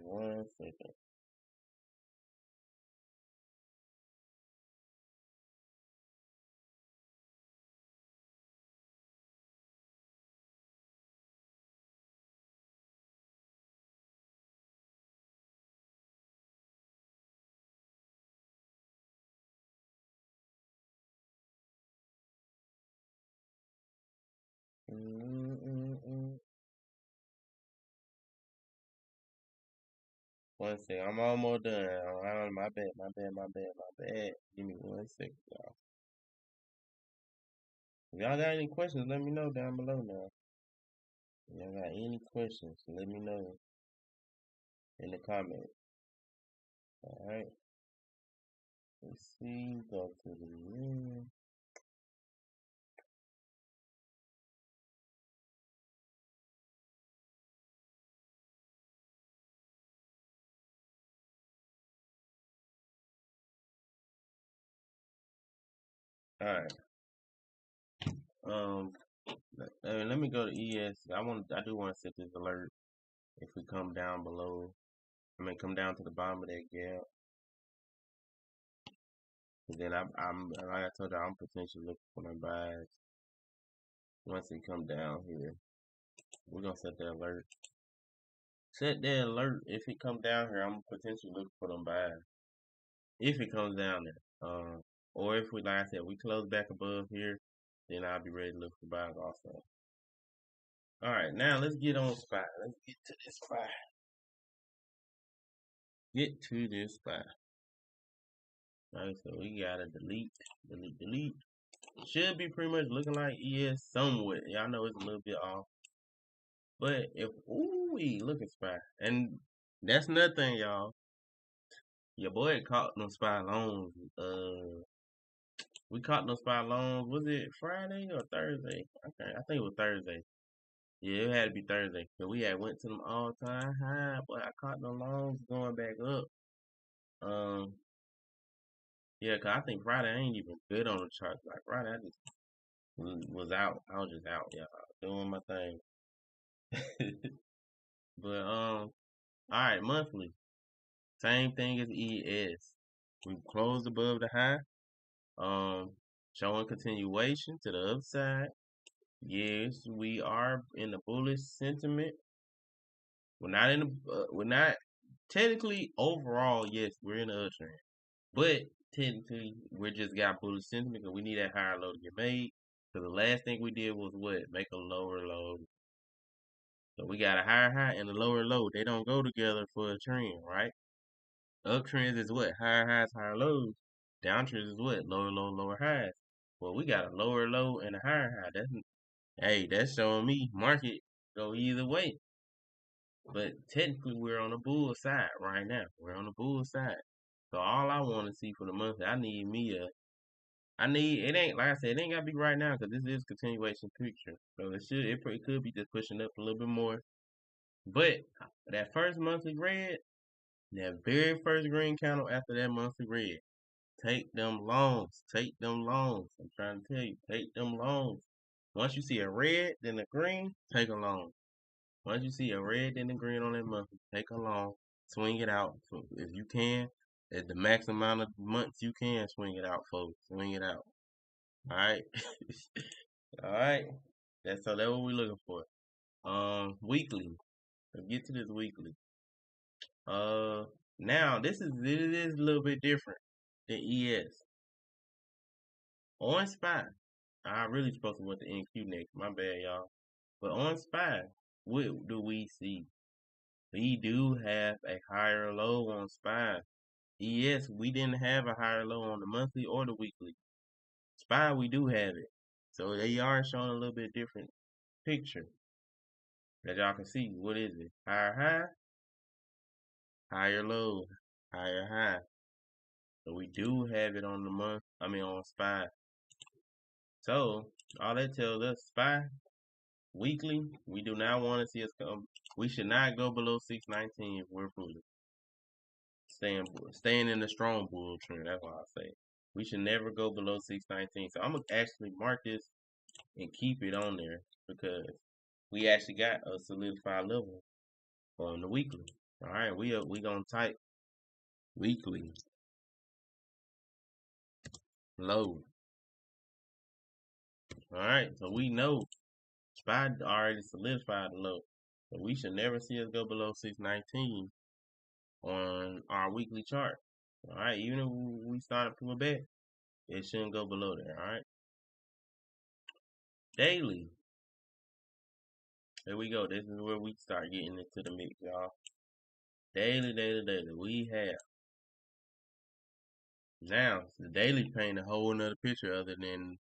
[SPEAKER 1] 1 second. One second, I'm almost done. My bad. Give me 1 second, y'all. If y'all got any questions, let me know down below now. If y'all got any questions, let me know in the comments. Alright. Let's see. Go to the room. Alright. Um let me go to ES. I do want to set this alert if we come down below. Come down to the bottom of that gap. And then I'm like I told you, I'm potentially looking for them buys. Once it come down here, we're gonna set the alert. Set the alert. If it come down here, I'm potentially looking for them buys. If it comes down there. Or if we, like I said, we close back above here, then I'll be ready to look for buys also. Alright, now let's get on spot. Let's get to this spot. Get to this spot. Alright, so we gotta delete. It should be pretty much looking like ES somewhat. Y'all know it's a little bit off. But if look at spy. And that's nothing, y'all. Your boy caught them spy loans. We caught them spy loans. Was it Friday or Thursday? Okay, I think it was Thursday. Yeah, it had to be Thursday. So we had went to them all time high, but I caught them loans going back up. Yeah, cause I think Friday I ain't even good on the charts. Like Friday, I just was out. I was just out, yeah, doing my thing. But all right, monthly, same thing as ES. We closed above the high. Showing continuation to the upside. Yes, we are in the bullish sentiment. We're not technically overall. Yes, we're in the uptrend, but technically we just got bullish sentiment because we need that higher low to get made. So the last thing we did was what? Make a lower low. So we got a higher high and a lower low. They don't go together for a trend, right? Uptrends is what? Higher highs, higher lows. Downtrends is what? Lower low, lower highs. Well, we got a lower low and a higher high. That's showing me market go either way. But technically, we're on the bull side right now. We're on the bull side. So all I want to see for the monthly, I need it ain't like I said, it ain't gotta be right now because this is continuation picture. So it could be just pushing up a little bit more. But that first monthly red, that very first green candle after that monthly red, take them longs. Take them longs. I'm trying to tell you, take them longs. Once you see a red, then a green, take a long. Once you see a red, then a green on that monthly, take a long. Swing it out. So if you can, at the max amount of months you can, swing it out, folks. Swing it out. All right. All right. That's what we're looking for. Weekly. Let's get to this weekly. Now it is a little bit different than ES. On SPY, I really supposed to went to NQ next. My bad, y'all. But on SPY, what do we see? We do have a higher low on SPY. ES, we didn't have a higher low on the monthly or the weekly. SPY, we do have it. So they are showing a little bit different picture. As y'all can see, what is it? Higher high, higher low, higher high. So we do have it on on SPY. So all that tells us, SPY weekly, we do not want to see us come. We should not go below 619 if we're foolish. Staying in the strong bull trend. That's what I say. We should never go below 619. So I'm gonna actually mark this and keep it on there because we actually got a solidified level on the weekly. All right, we gonna type weekly low. All right, so we know SPY already solidified the low. So we should never see us go below 619 on our weekly chart. All right, even if we start to pull back, it shouldn't go below there. All right, daily. Here we go. This is where we start getting into the mix, y'all. Daily. We have now the daily paint a whole nother picture other than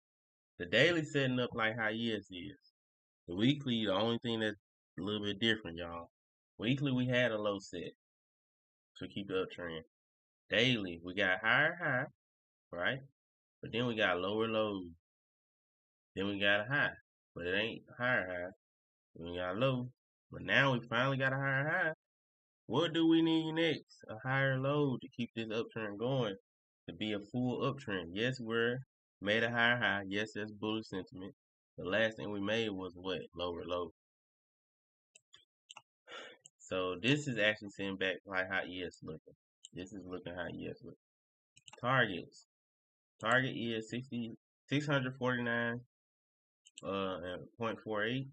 [SPEAKER 1] the daily setting up like how ES is. The weekly, the only thing that's a little bit different, y'all. Weekly, we had a low set to keep the uptrend. Daily, we got higher high, right? But then we got lower lows. Then we got a high, but it ain't higher high. Then we got low, but now we finally got a higher high. What do we need next? A higher low to keep this uptrend going, to be a full uptrend. Yes, we're made a higher high. Yes, that's bullish sentiment. The last thing we made was what? Lower low. So this is actually sitting back like how ES looking. This is looking how ES looking. Targets. Target is 649 and 0.48.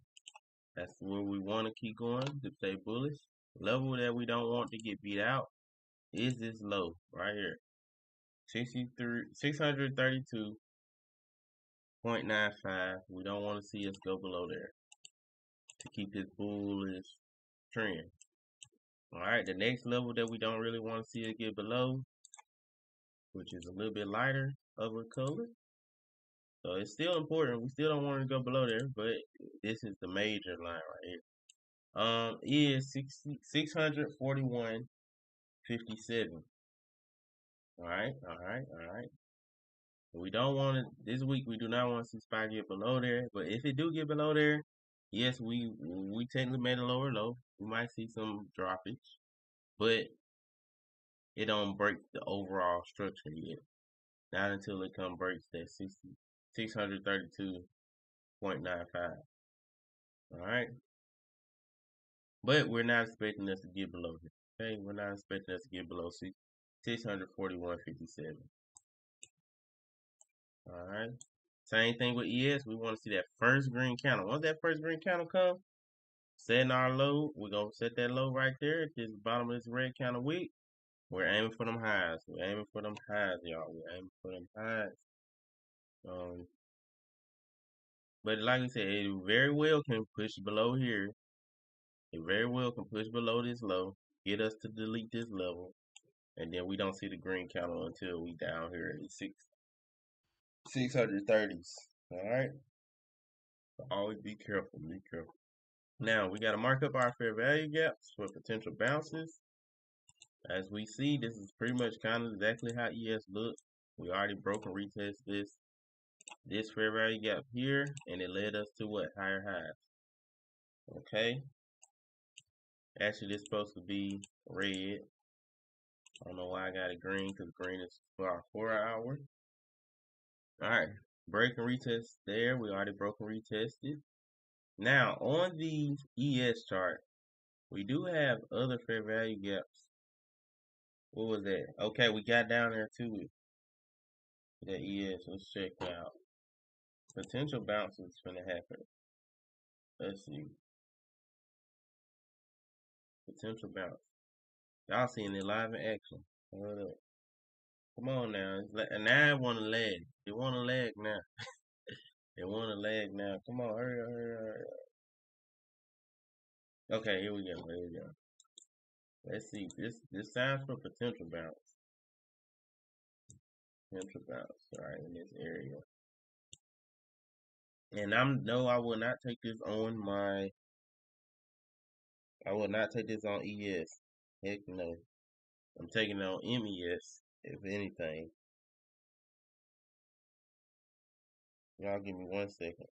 [SPEAKER 1] That's where we want to keep going to stay bullish. Level that we don't want to get beat out is this low right here. 632.95. We don't want to see us go below there to keep this bullish trend. Alright, the next level that we don't really want to see it get below, which is a little bit lighter of a color. So it's still important. We still don't want to go below there, but this is the major line right here. Is 641.57. Alright. We don't want to this week. We do not want to see spike get below there. But if it do get below there, yes, we technically made a lower low. We might see some droppage, but it don't break the overall structure yet. Not until it breaks that 632.95. All right, but we're not expecting us to get below here. Okay, we're not expecting us to get below 641.57. All right. Same thing with ES. We want to see that first green candle. Once that first green candle comes, setting our low, we're gonna set that low right there at this bottom of this red candle wick. We're aiming for them highs. We're aiming for them highs, y'all. We're aiming for them highs. But like I said, it very well can push below here. It very well can push below this low, get us to delete this level, and then we don't see the green candle until we down here at 630s. All right. So always be careful. Be careful. Now we got to mark up our fair value gaps for potential bounces. As we see, this is pretty much kind of exactly how ES looked. We already broke and retested this fair value gap here, and it led us to what? Higher highs. Okay. Actually, this is supposed to be red. I don't know why I got it green, because green is for our 4 hour. Alright. Break and retest there. We already broke and retested. Now, on the ES chart, we do have other fair value gaps. What was that? Okay, we got down there to it. That ES. Let's check it out. Potential bounces finna happen. Let's see. Potential bounce. Y'all seeing it live in action. Hold up. Come on now. Now I want to lag. They want to lag now. They want to lag now. Come on, hurry up. Okay, here we go. Let's see. This sounds for potential bounce. Potential bounce. Alright, in this area. And I will not take this on I will not take this on ES. Heck no. I'm taking it on MES, if anything. Y'all give me 1 second.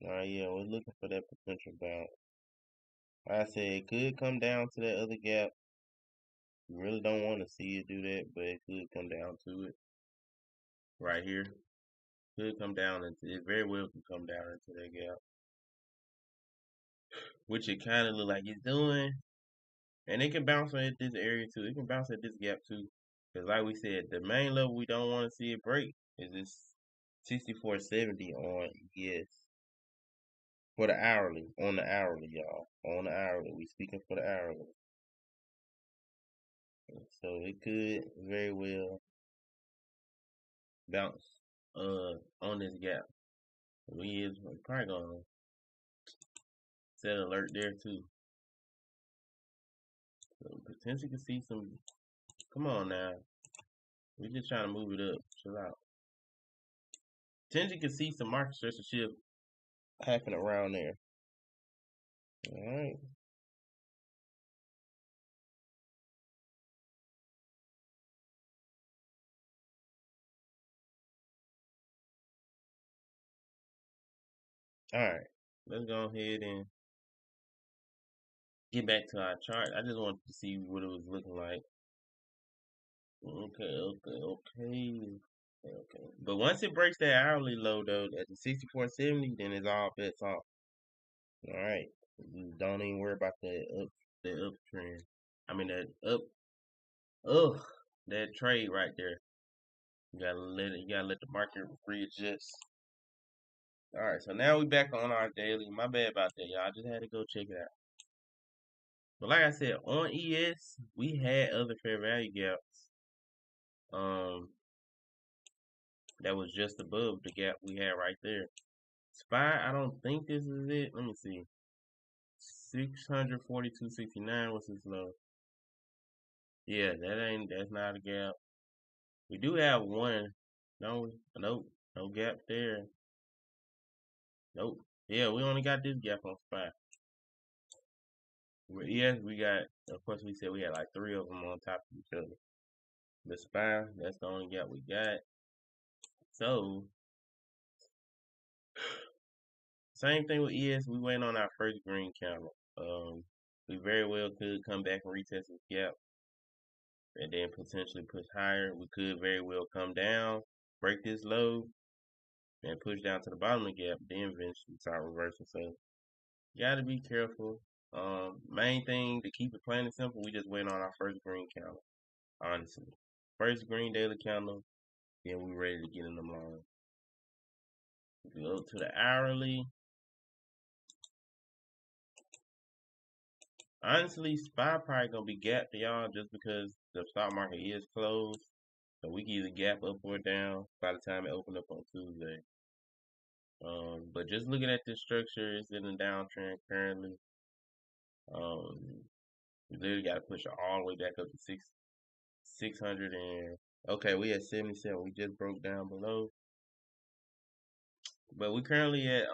[SPEAKER 1] Alright, yeah, we're looking for that potential bounce. Like I said, it could come down to that other gap. You really don't want to see it do that, but it could come down to it. Right here. Could come down into it. Very well can come down into that gap. Which it kind of look like it's doing. And it can bounce at this area too. It can bounce at this gap too. Because like we said, the main level we don't want to see it break is this 64.70 on ES. For the hourly. On the hourly, y'all. On the hourly. We speaking for the hourly. So it could very well bounce on this gap. We is probably gonna set an alert there too. So potentially could see some. Come on now, we just trying to move it up. Chill out. Potentially could see some market structure shift happen around there. All right. All right. Let's go ahead and get back to our chart. I just wanted to see what it was looking like. Okay. But once it breaks that hourly low though, at the 64.70, then it's all bets off. All right. You don't even worry about the uptrend. I mean that ugh, that trade right there. You gotta let the market readjust. All right, so now we back on our daily. My bad about that, y'all. I just had to go check it out. But like I said, on ES, we had other fair value gaps. That was just above the gap we had right there. SPY, I don't think this is it. Let me see. 642.69. What's this low? Yeah, that's not a gap. We do have one. No, nope, no gap there. Nope. Yeah, we only got this gap on SPY. Yes, we got. Of course, we said we had like three of them on top of each other. The SPY, that's the only gap we got. So same thing with ES. We went on our first green candle. We very well could come back and retest this gap and then potentially push higher. We could very well come down, break this low, and push down to the bottom of the gap, then eventually start reversing. So you gotta be careful. Main thing to keep it plain and simple, we just went on our first green candle. Honestly, first green daily candle, then we ready to get in them long. Go to the hourly. Honestly, SPY probably gonna be gapped to y'all just because the stock market is closed. So we can either gap up or down by the time it open up on Tuesday. But just looking at this structure, it's in a downtrend currently. We literally got to push it all the way back up to 600 and okay, we at 77. We just broke down below, but we currently at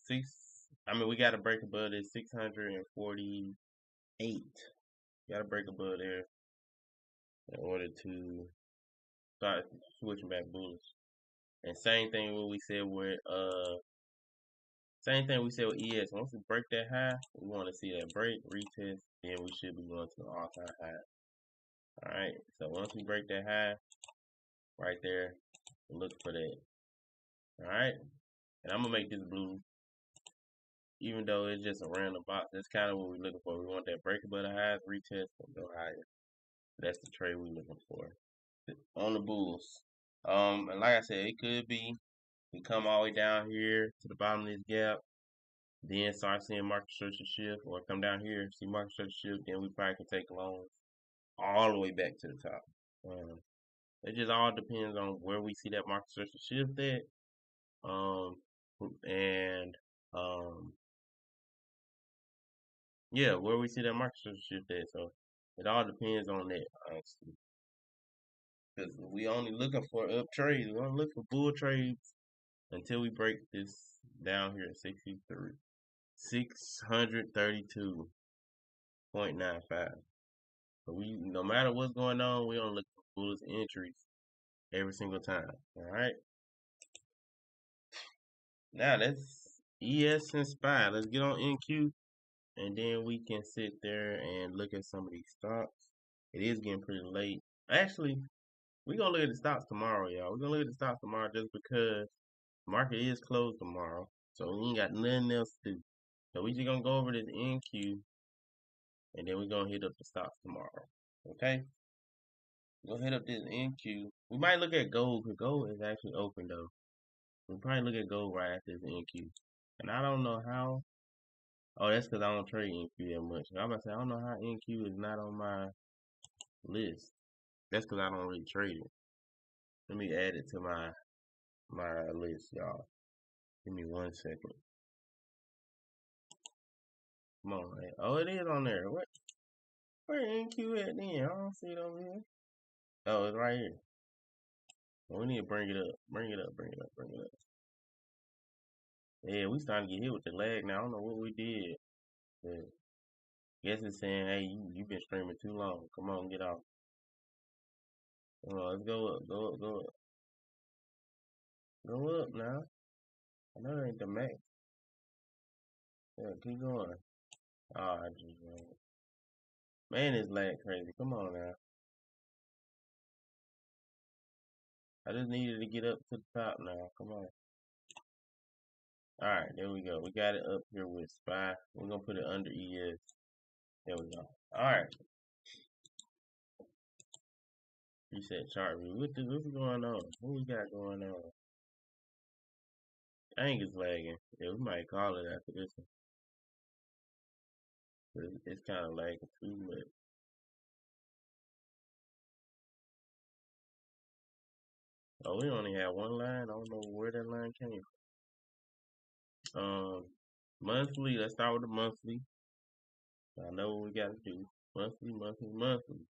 [SPEAKER 1] six. I mean, we got to break above this 648. Got to break above there in order to start switching back bullish. And same thing we said with ES. Once we break that high, we want to see that break, retest, then we should be going to an all-time high. All right. So once we break that high, right there, look for that. All right. And I'm gonna make this blue, even though it's just a random box. That's kind of what we're looking for. We want that break above the highs, retest, and go higher. That's the trade we're looking for on the bulls. And like I said, it could be we come all the way down here to the bottom of this gap, then start seeing market structure shift, or come down here, see market structure shift, then we probably can take loans all the way back to the top. Um, it just all depends on where we see that market structure shift at, um, and yeah, where we see that market structure shift at. So it all depends on that, honestly, because we only looking for up trades. We don't look for bull trades until we break this down here at 63, 632.95. So we, no matter what's going on, we don't look for bullish entries every single time. All right. Now that's ES and SPY. Let's get on NQ, and then we can sit there and look at some of these stocks. It is getting pretty late. Actually, we're gonna look at the stocks tomorrow, y'all. We're gonna look at the stocks tomorrow just because the market is closed tomorrow. So we ain't got nothing else to do. So we just gonna go over this NQ, and then we're gonna hit up the stocks tomorrow. Okay? Go hit up this NQ. We might look at gold, because gold is actually open though. We'll probably look at gold right after this NQ. And I don't know how. Oh, that's because I don't trade NQ that much. I'm about to say, I don't know how NQ is not on my list. That's because I don't really trade it. Let me add it to my list, y'all. Give me 1 second. Come on, man. Oh, it is on there. What? Where NQ at then? I don't see it over here. Oh, it's right here. Well, we need to bring it up. Bring it up. Bring it up. Bring it up. Yeah, we starting to get hit with the lag now. I don't know what we did. But guess it's saying, hey, you been streaming too long. Come on, get off. Come on, let's go up. Go up. Go up. Go up now. I know that ain't the max. Yeah, keep going. Oh, I just man, this lag crazy. Come on now. I just needed to get up to the top now. Come on. Alright, there we go. We got it up here with SPY. We're gonna put it under ES. There we go. Alright. Reset chart view. What's going on? What we got going on? I think it's lagging. Yeah, we might call it after this one. It's kind of lagging too much. Oh, we only have one line. I don't know where that line came from. Monthly. Let's start with the monthly. I know what we got to do. Monthly, monthly, monthly.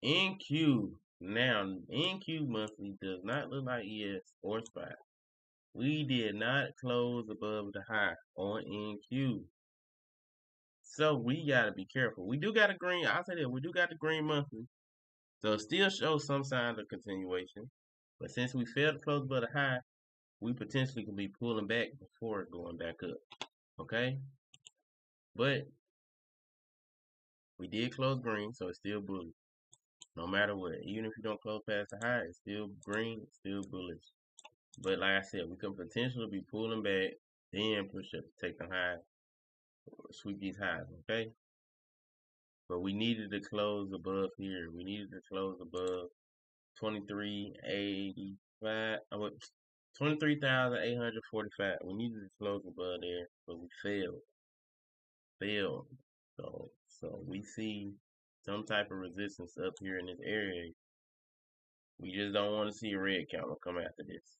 [SPEAKER 1] NQ. Now, NQ monthly does not look like ES or SPY. We did not close above the high on NQ. So we gotta be careful. We do got a green, I'll say that we do got the green monthly. So it still shows some signs of continuation. But since we failed to close above the high, we potentially could be pulling back before going back up. Okay? But we did close green, so it's still bullish. No matter what. Even if you don't close past the high, it's still green, it's still bullish. But like I said, we could potentially be pulling back, then push up to take the high, sweep these highs, okay? But we needed to close above here. We needed to close above 2385. 23,845. We needed to close above there, but we failed. Failed. So we see some type of resistance up here in this area. We just don't want to see a red candle come after this.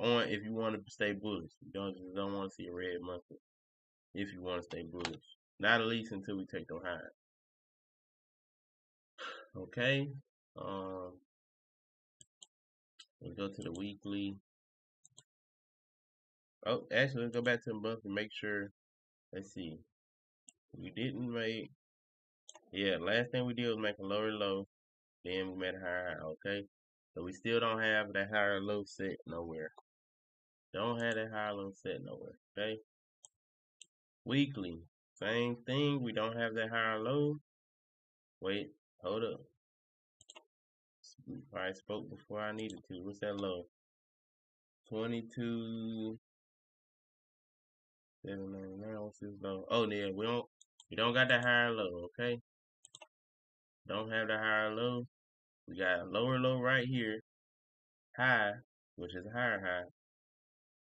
[SPEAKER 1] If you want to stay bullish, you just don't want to see a red monthly. If you want to stay bullish, not at least until we take them high. Okay. Let's go to the weekly. Oh, actually, let's go back to the monthly and make sure. Let's see. We didn't make. Yeah, last thing we did was make a lower low. Then we made a higher high. Okay. So we still don't have that higher low set nowhere. Don't have that higher low set nowhere. Okay. Weekly. Same thing. We don't have that higher low. Wait. Hold up. I spoke before I needed to. What's that low? 22. 799. What's this low? Oh yeah, we don't got that higher low, okay? Don't have the higher low. We got a lower low right here, high, which is a higher high.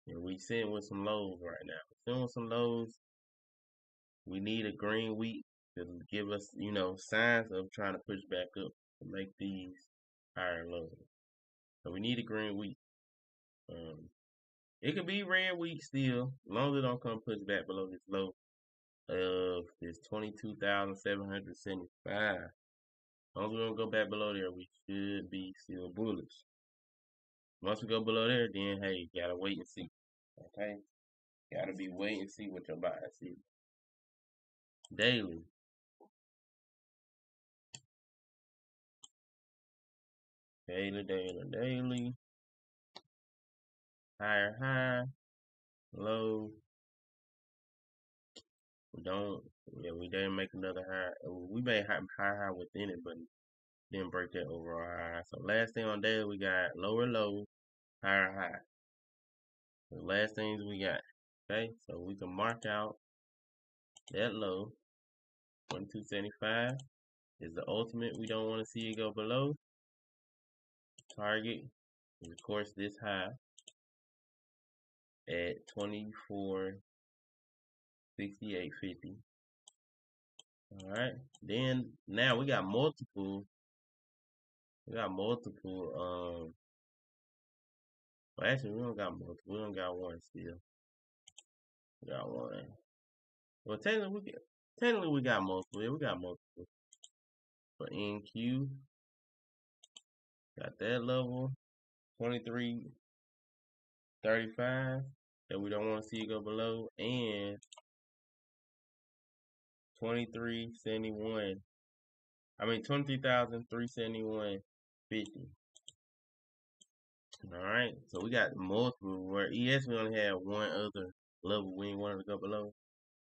[SPEAKER 1] And we sitting with some lows right now. Sitting with some lows. We need a green week to give us, signs of trying to push back up to make these higher lows. So we need a green week. It could be red week still, as long as it don't come push back below this low of this 22,775. As long as we don't go back below there, we should be still bullish. Once we go below there, then hey, gotta wait and see. Okay? Gotta be wait and see what your buyer see. Daily. Daily. Higher high. Low. We didn't make another high. We made high within it, but didn't break that overall high. So last thing on daily, we got lower low, higher high. The last things we got. Okay, so we can mark out that low. 2275 is the ultimate. We don't want to see it go below. Target is of course this high at 2468.50. All right. Then now we got multiple. We got multiple. Well, actually, we don't got multiple. We don't got one still. We got one. Well, technically we got multiple. Yeah, we got multiple. For NQ, got that level 2335 that we don't want to see go below, and 2371. I mean 23,371.50. All right, so we got multiple. Where ES we only had one other level we ain't wanted to go below.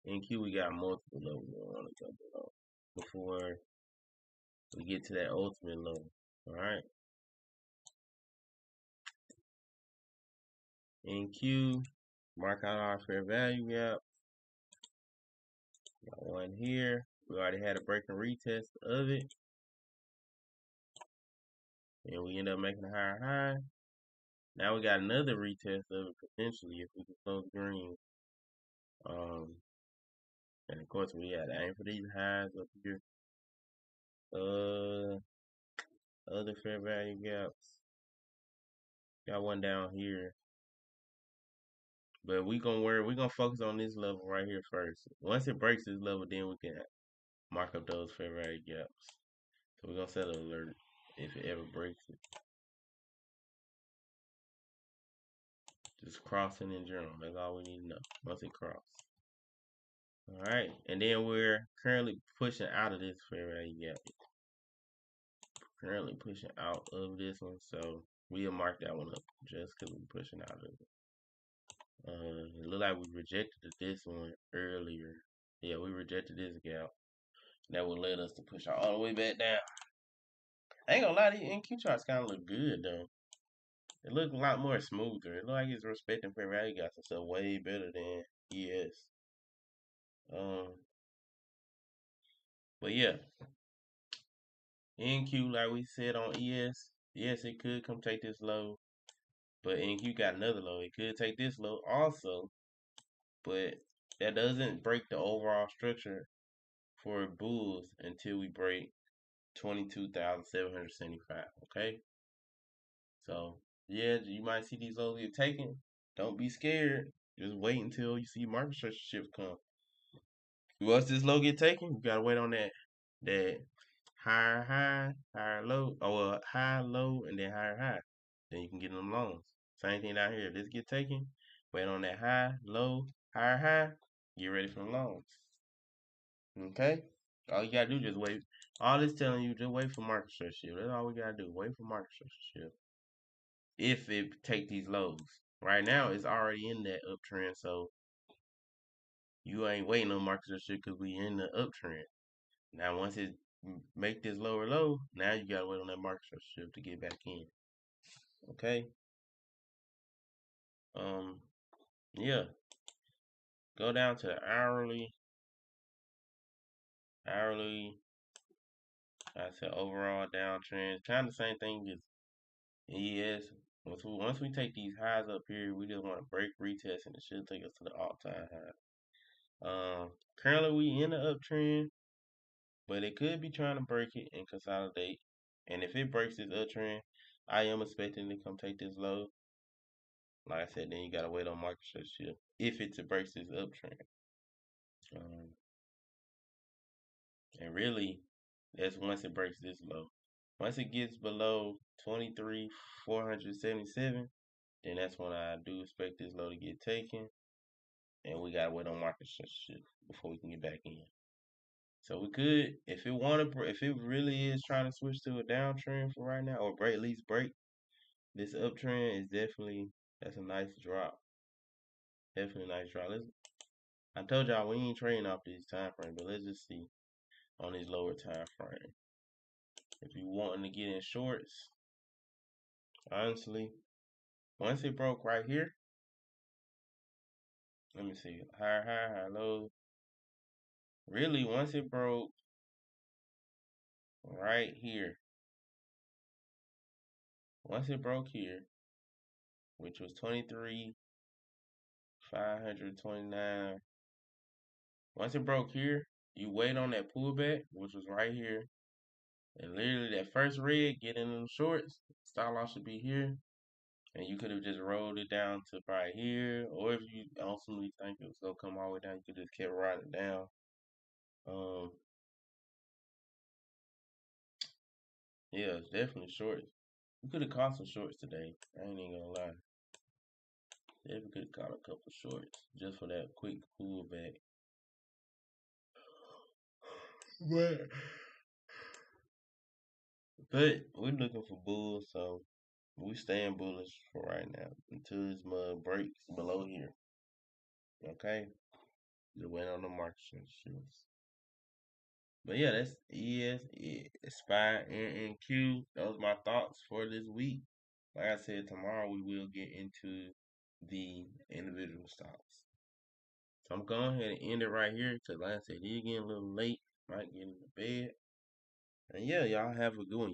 [SPEAKER 1] In Q we got multiple levels we want to go below before we get to that ultimate level. All right, in Q, mark out our fair value gap. Got one here. We already had a break and retest of it, and we end up making a higher high. Now we got another retest of it potentially if we can close green. And of course we had to aim for these highs up here. Other fair value gaps. Got one down here. But we gonna focus on this level right here first. Once it breaks this level, then we can mark up those fair value gaps. So we're gonna set an alert if it ever breaks it. Just crossing in general. That's all we need to know. Once it crosses. Alright. And then we're currently pushing out of this fair value gap. Currently pushing out of this one. So we'll mark that one up just because we're pushing out of it. It looked like we rejected this one earlier. Yeah, we rejected this gap. That would let us to push all the way back down. I ain't gonna lie, these NQ charts kind of look good though. It look a lot more smoother. It look like it's respecting fair value gaps and stuff way better than ES. But yeah, NQ like we said on ES, yes, it could come take this low, but NQ got another low. It could take this low also, but that doesn't break the overall structure for bulls until we break 22,775. Okay, so yeah, you might see these lows get taken. Don't be scared. Just wait until you see market structure shift come. Once this low get taken, you gotta wait on that higher high, higher low, or high low, and then higher high. Then you can get them loans. Same thing down here. If this get taken, wait on that high, low, higher high. Get ready for the loans. Okay. All you gotta do is just wait. All this telling you, just wait for market structure shift. That's all we gotta do. Wait for market structure shift. If it take these lows. Right now, it's already in that uptrend, so you ain't waiting on market structure shift because we in the uptrend. Now, once it make this lower low, now you gotta wait on that market structure shift to get back in. Okay. Yeah. Go down to hourly. Hourly. I said overall downtrend. Kind of the same thing as ES. Once we take these highs up here, we just want to break retest, and it should take us to the all-time high. Currently we in the uptrend, but it could be trying to break it and consolidate. And if it breaks this uptrend, I am expecting to come take this low. Like I said, then you gotta wait on market structure shift if it breaks this uptrend. And really, that's once it breaks this low. Once it gets below 23,477, then that's when I do expect this low to get taken, and we gotta wait on market shift before we can get back in. So we could, if it really is trying to switch to a downtrend for right now, or at least break this uptrend, is that's a nice drop. Definitely a nice drop. I told y'all we ain't trading off these time frames, but let's just see on these lower time frame. If you wanting to get in shorts, honestly, once it broke right here, let me see, higher high, higher low. Really, once it broke right here, once it broke here, which was 23,529. Once it broke here, You wait on that pullback, which was right here, and literally that first red, get in them shorts. Stop loss should be here, and you could have just rolled it down to probably here, or if you ultimately think it was gonna come all the way down, you could just kept riding it down. Um, yeah, it's definitely shorts. We could have caught some shorts today. I ain't even gonna lie. Definitely could have caught a couple shorts just for that quick pullback. But we're looking for bulls, so we staying bullish for right now until this mud breaks below here. Okay, just wait on the market shifts. But yeah, that's SPY, and Q. Those my thoughts for this week. Like I said, tomorrow we will get into the individual stocks. So I'm going ahead and end it right here because like I said, it's getting a little late. Might get into bed. And yeah, y'all have a good one.